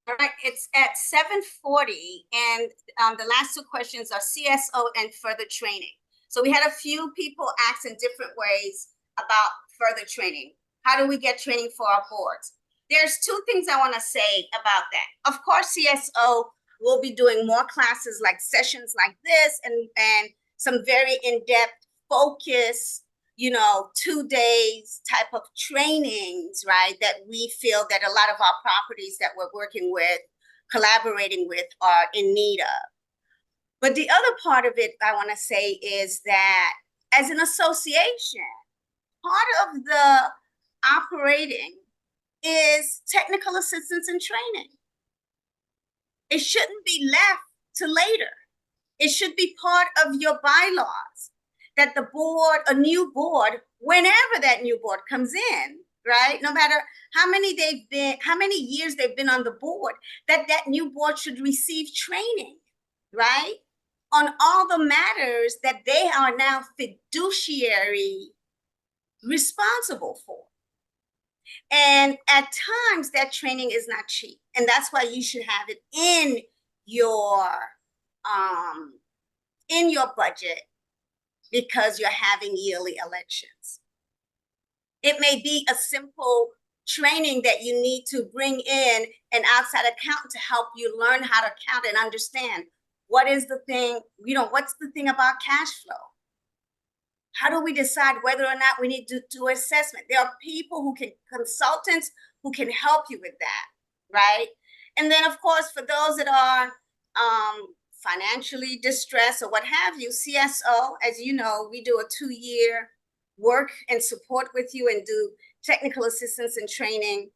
All right, it's at 7:40, and the last two questions are CSO and further training. So we had a few people ask in different ways about further training. How do we get training for our boards? There's two things I want to say about that. Of course, CSO will be doing more classes like sessions like this and some very in-depth focus, 2 days type of trainings, right? That we feel that a lot of our properties that we're working with, collaborating with, are in need of. But the other part of it I want to say is that as an association, part of the operating is technical assistance and training. It shouldn't be left to later. It should be part of your bylaws that the board, a new board, whenever that new board comes in, right? No matter how many years they've been on the board, that new board should receive training, right? On all the matters that they are now fiduciary responsible for. And at times that training is not cheap. And that's why you should have it in your budget, because you're having yearly elections. It may be a simple training that you need to bring in an outside accountant to help you learn how to count and understand what is the thing, what's the thing about cash flow? How do we decide whether or not we need to do assessment? There are people consultants who can help you with that, right? And then of course, for those that are financially distressed or what have you, CSO, as you know, we do a 2-year work and support with you and do technical assistance and training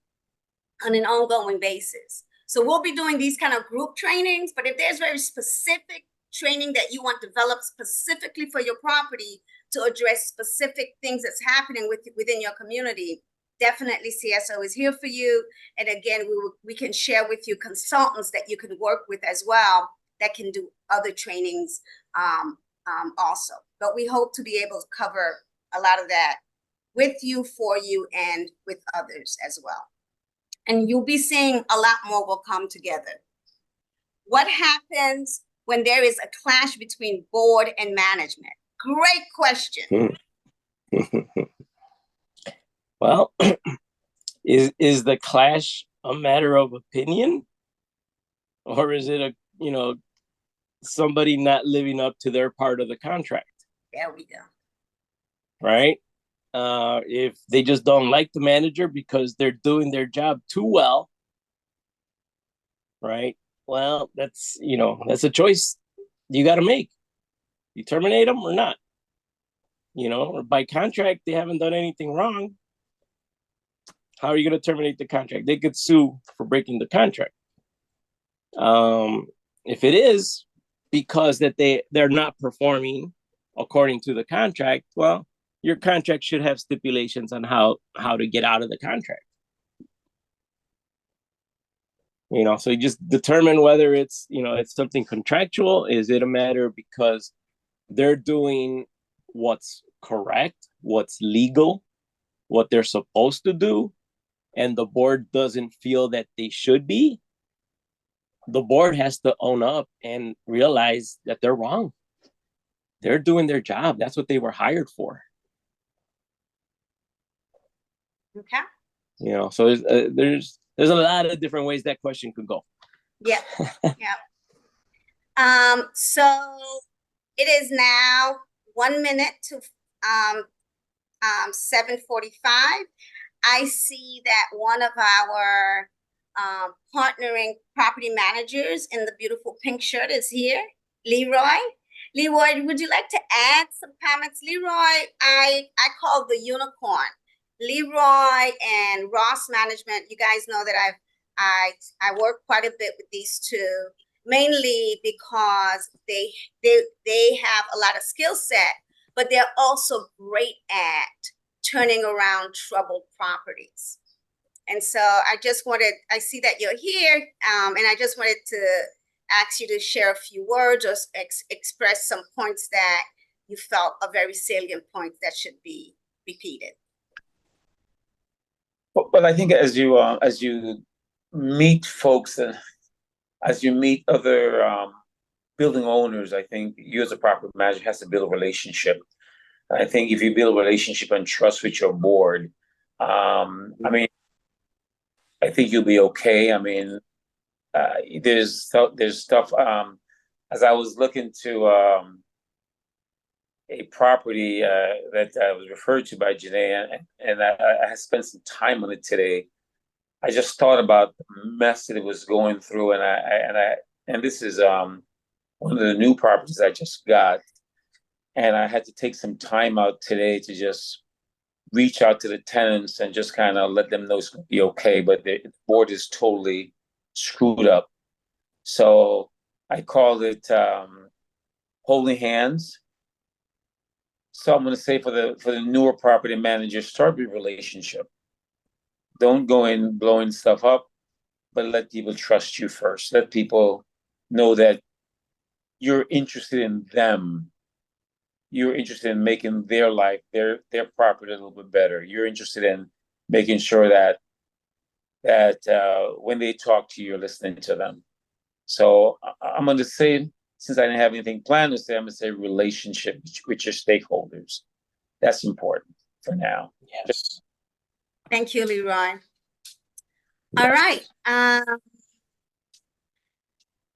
on an ongoing basis. So we'll be doing these kind of group trainings, but if there's very specific training that you want developed specifically for your property to address specific things that's happening within your community, definitely CSO is here for you. And again, we can share with you consultants that you can work with as well that can do other trainings also. But we hope to be able to cover a lot of that with you, for you, and with others as well. And you'll be seeing a lot more will come together. What happens when there is a clash between board and management? Great question. Well, is the clash a matter of opinion, or is it somebody not living up to their part of the contract? There we go. Right? If they just don't like the manager because they're doing their job too well, right? Well, that's a choice you got to make. You terminate them or not. Or by contract, they haven't done anything wrong. How are you going to terminate the contract? They could sue for breaking the contract. If it is because that they're not performing according to the contract, well, your contract should have stipulations on how to get out of the contract. So you just determine whether it's something contractual. Is it a matter because they're doing what's correct, what's legal, what they're supposed to do, and the board doesn't feel that they should be? The board has to own up and realize that they're wrong. They're doing their job. That's what they were hired for. Okay. So there's a lot of different ways that question could go. Yeah. Yeah. So it is now 1 minute to 7:45. I see that one of our partnering property managers in the beautiful pink shirt is here, Leroy. Leroy, would you like to add some comments? Leroy, I call the unicorn. Leroy and Ross Management, you guys know that I work quite a bit with these two, mainly because they have a lot of skill set, but they're also great at turning around troubled properties. And so I see that you're here, and I just wanted to ask you to share a few words or express some points that you felt are very salient points that should be repeated. Well, I think as you meet folks and as you meet other building owners, I think you as a property manager has to build a relationship. I think if you build a relationship and trust with your board, I think you'll be okay. There's stuff. As I was looking to a property that was referred to by Janae, and I have spent some time on it today. I just thought about the mess that it was going through, and this is one of the new properties I just got, and I had to take some time out today to just reach out to the tenants and just kind of let them know it's going to be okay. But the board is totally screwed up, so I called it holding hands. So I'm going to say for the newer property manager, start with relationship. Don't go in blowing stuff up, but let people trust you first. Let people know that you're interested in them. You're interested in making their life, their property a little bit better. You're interested in making sure that when they talk to you, you're listening to them. So I'm going to say, since I didn't have anything planned to say, I'm going to say relationship with your stakeholders. That's important for now. Yes. Thank you, Leroy. All right.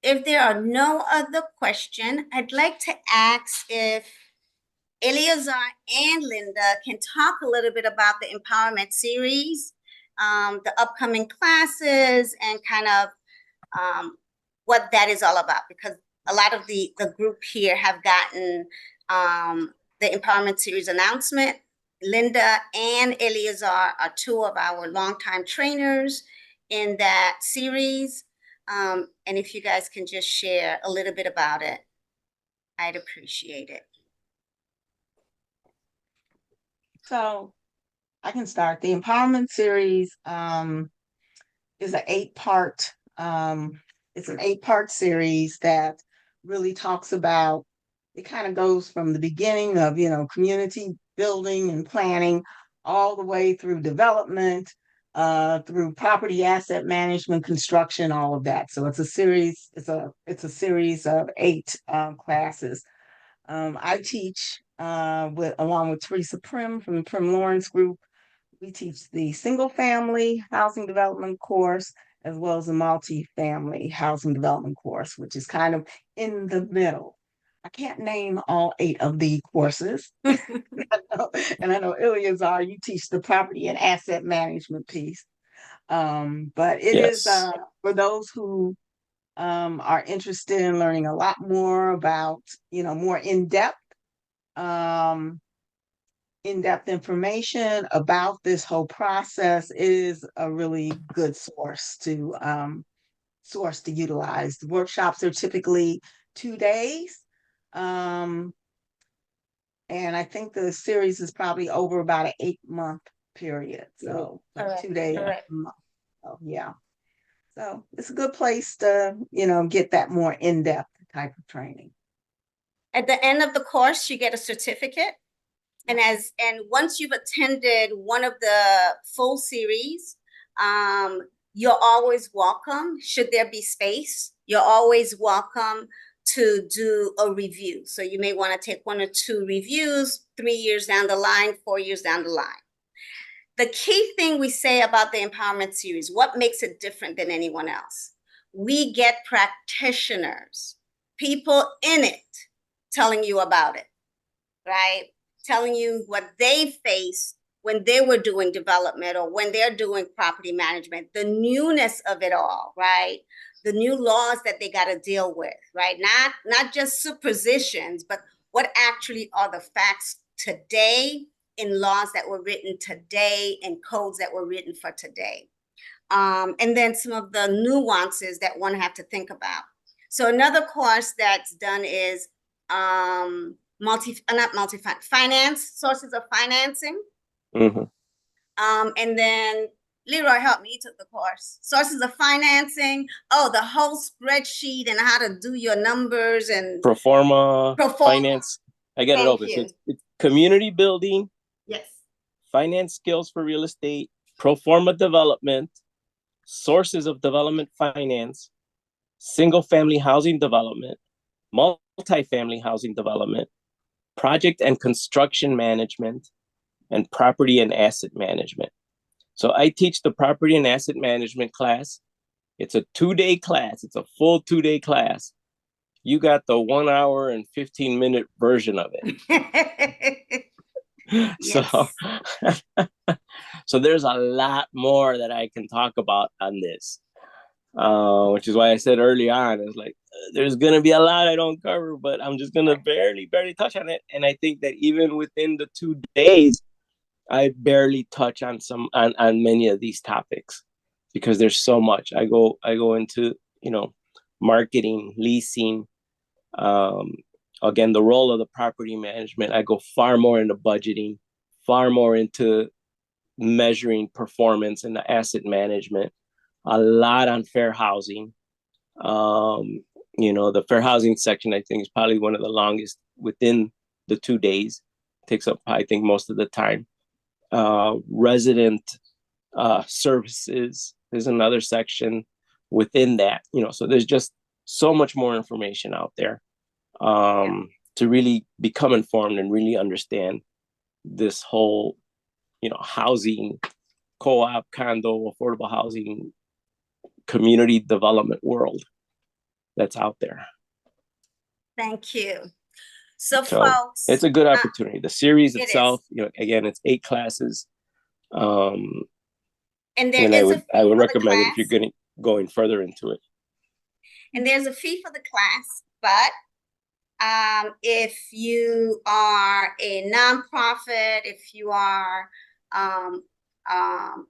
If there are no other questions, I'd like to ask if Eleazar and Linda can talk a little bit about the empowerment series, the upcoming classes, and kind of what that is all about, because a lot of the group here have gotten the empowerment series announcement. Linda and Eleazar are two of our longtime trainers in that series. And if you guys can just share a little bit about it, I'd appreciate it. So I can start. The empowerment series is an 8-part. It's an 8-part series that really talks about. It kind of goes from the beginning of community building and planning all the way through development, through property asset management, construction, all of that. So it's a series. It's a series of 8 classes. I teach along with Teresa Prim from the Prim Lawrence Group. We teach the single family housing development course as well as the multi-family housing development course, which is kind of in the middle. I can't name all 8 of the courses. And I know Eleazar, you teach the property and asset management piece. But it is for those who are interested in learning a lot more about, more in-depth information about this whole process. Is a really good source to utilize. The workshops are typically 2 days. And I think the series is probably over about an 8-month period. So 2 days a month. So yeah. So it's a good place to, get that more in-depth type of training. At the end of the course, you get a certificate. And once you've attended one of the full series, you're always welcome. Should there be space, you're always welcome to do a review. So you may want to take 1 or 2 reviews 3 years down the line, 4 years down the line. The key thing we say about the empowerment series, what makes it different than anyone else? We get practitioners, people in it, telling you about it, right? Telling you what they faced when they were doing development or when they're doing property management, the newness of it all, right? The new laws that they got to deal with, right? Not just suppositions, but what actually are the facts today in laws that were written today and codes that were written for today. And then some of the nuances that one have to think about. So another course that's done is finance, sources of financing. Mm-hmm. And then Leroy helped me, he took the course. Sources of financing. Oh, the whole spreadsheet and how to do your numbers and Pro forma finance. I got it open. So it's community building. Yes. Finance skills for real estate, pro forma development, sources of development finance, single family housing development, multifamily housing development, project and construction management, and property and asset management. So I teach the property and asset management class. It's a 2-day class. It's a full 2-day class. You got the 1 hour and 15-minute version of it. So, so there's a lot more that I can talk about on this, which is why I said early on, it's like, there's going to be a lot I don't cover, but I'm just going to barely touch on it. And I think that even within the 2 days, I barely touch on on many of these topics because there's so much. I go into, marketing, leasing, again, the role of the property management. I go far more into budgeting, far more into measuring performance and the asset management, a lot on fair housing. The fair housing section, I think, is probably one of the longest within the 2 days. Takes up, I think, most of the time. Resident services is another section within that. So there's just so much more information out there to really become informed and really understand this whole, housing, co-op, condo, affordable housing, community development world that's out there. Thank you. So folks, it's a good opportunity. The series itself, again, it's 8 classes. And I would recommend it if you're going further into it. And there's a fee for the class, but if you are a nonprofit, if you are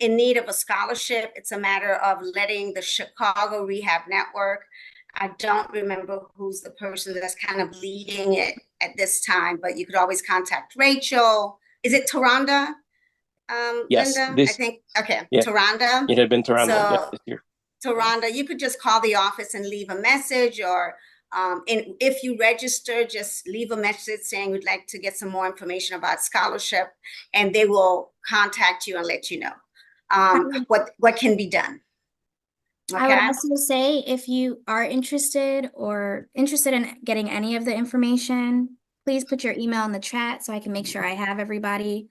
in need of a scholarship, it's a matter of letting the Chicago Rehab Network. I don't remember who's the person that's kind of leading it at this time, but you could always contact Rachel. Is it Taronda? Yes, Linda? I think, okay, yeah. Taronda. It had been Taronda this year. Taronda, you could just call the office and leave a message, or if you register, just leave a message saying we'd like to get some more information about scholarship, and they will contact you and let you know what can be done. Okay. I would also say, if you are interested in getting any of the information, please put your email in the chat so I can make sure I have everybody.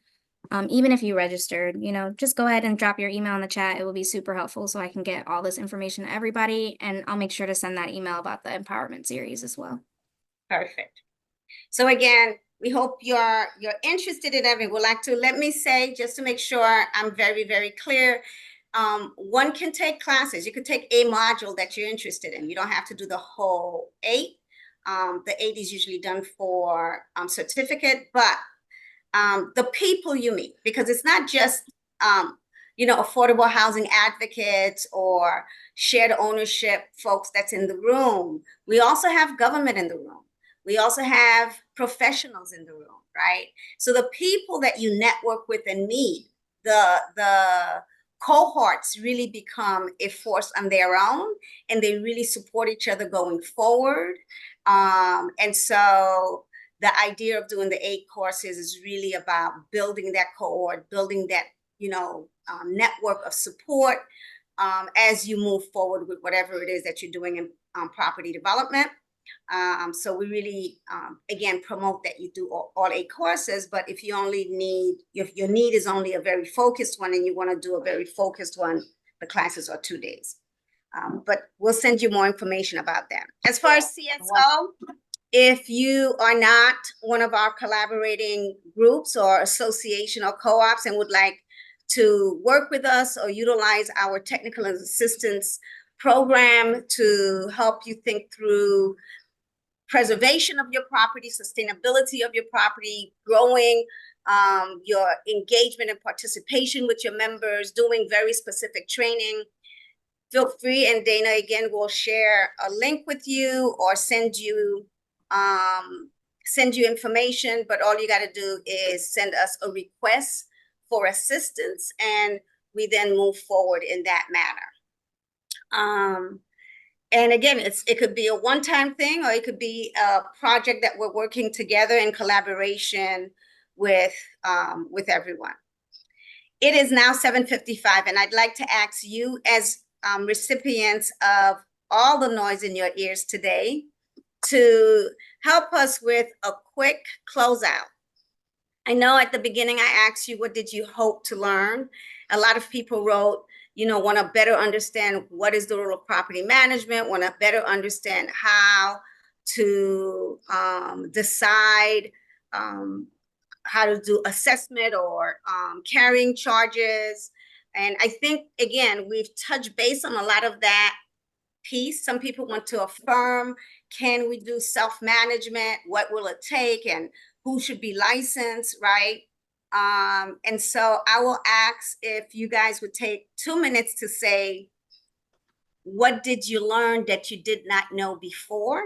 Even if you registered, just go ahead and drop your email in the chat. It will be super helpful so I can get all this information to everybody. And I'll make sure to send that email about the empowerment series as well. Perfect. So again, we hope you're interested in everything. Would like to let me say, just to make sure I'm very, very clear, one can take classes. You could take a module that you're interested in. You don't have to do the whole 8. The 8 is usually done for certificate, but the people you meet, because it's not just, affordable housing advocates or shared ownership folks that's in the room. We also have government in the room. We also have professionals in the room, right? So the people that you network with and meet, the cohorts really become a force on their own, and they really support each other going forward. And so the idea of doing the 8 courses is really about building that cohort, building that, network of support as you move forward with whatever it is that you're doing in property development. So we really, again, promote that you do all 8 courses, but if your need is only a very focused one and you want to do a very focused one, the classes are 2 days. But we'll send you more information about that. As far as CSO, if you are not one of our collaborating groups or association or co-ops and would like to work with us or utilize our technical assistance program to help you think through preservation of your property, sustainability of your property, growing your engagement and participation with your members, doing very specific training, feel free, and Dana again will share a link with you or send you information, but all you got to do is send us a request for assistance, and we then move forward in that manner. And again, it could be a one-time thing, or it could be a project that we're working together in collaboration with everyone. It is now 7:55, and I'd like to ask you, as recipients of all the noise in your ears today, to help us with a quick closeout. I know at the beginning I asked you, what did you hope to learn? A lot of people wrote, want to better understand what is the role of property management, want to better understand how to decide how to do assessment or carrying charges. And I think, again, we've touched base on a lot of that piece. Some people want to affirm, can we do self-management? What will it take? And who should be licensed, right? And so I will ask if you guys would take 2 minutes to say, what did you learn that you did not know before?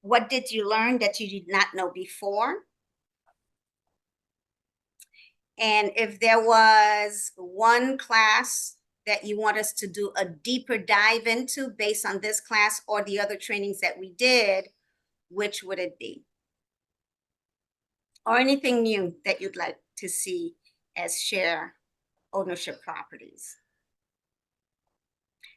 What did you learn that you did not know before? And if there was one class that you want us to do a deeper dive into based on this class or the other trainings that we did, which would it be? Or anything new that you'd like to see as share ownership properties.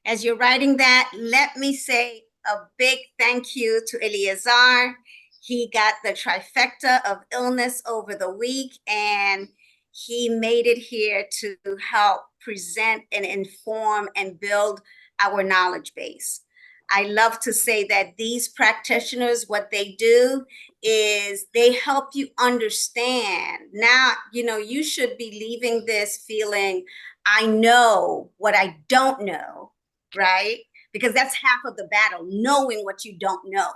As you're writing that, let me say a big thank you to Eleazar. He got the trifecta of illness over the week, and he made it here to help present and inform and build our knowledge base. I love to say that these practitioners, what they do is they help you understand. Now, you should be leaving this feeling, I know what I don't know, right? Because that's half of the battle, knowing what you don't know.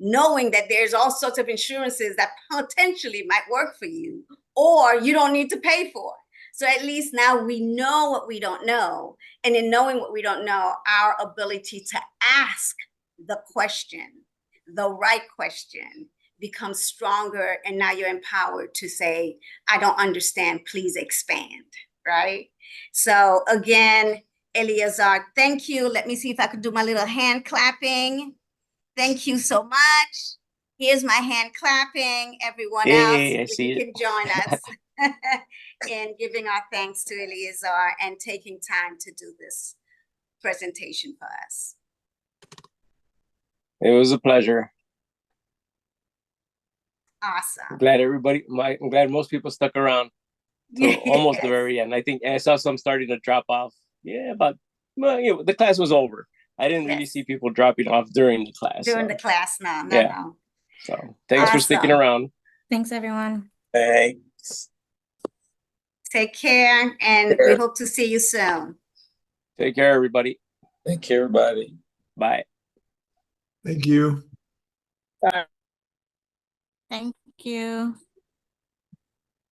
Knowing that there's all sorts of insurances that potentially might work for you, or you don't need to pay for. So at least now we know what we don't know. And in knowing what we don't know, our ability to ask the question, the right question, becomes stronger. And now you're empowered to say, I don't understand, please expand, right? So again, Eleazar, thank you. Let me see if I could do my little hand clapping. Thank you so much. Here's my hand clapping. Everyone Hey, I else, see you it. can join us in giving our thanks to Eleazar and taking time to do this presentation for us. It was a pleasure. Awesome. I'm glad most people stuck around till almost the very end. I think I saw some starting to drop off. Yeah, but the class was over. I didn't really see people dropping off during the class. During the class, no. So thanks for sticking Awesome. around. Thanks, everyone. Thanks. Take care, and we hope to see you soon. Take care, everybody. Thank you, everybody. Bye. Thank you. Thank you.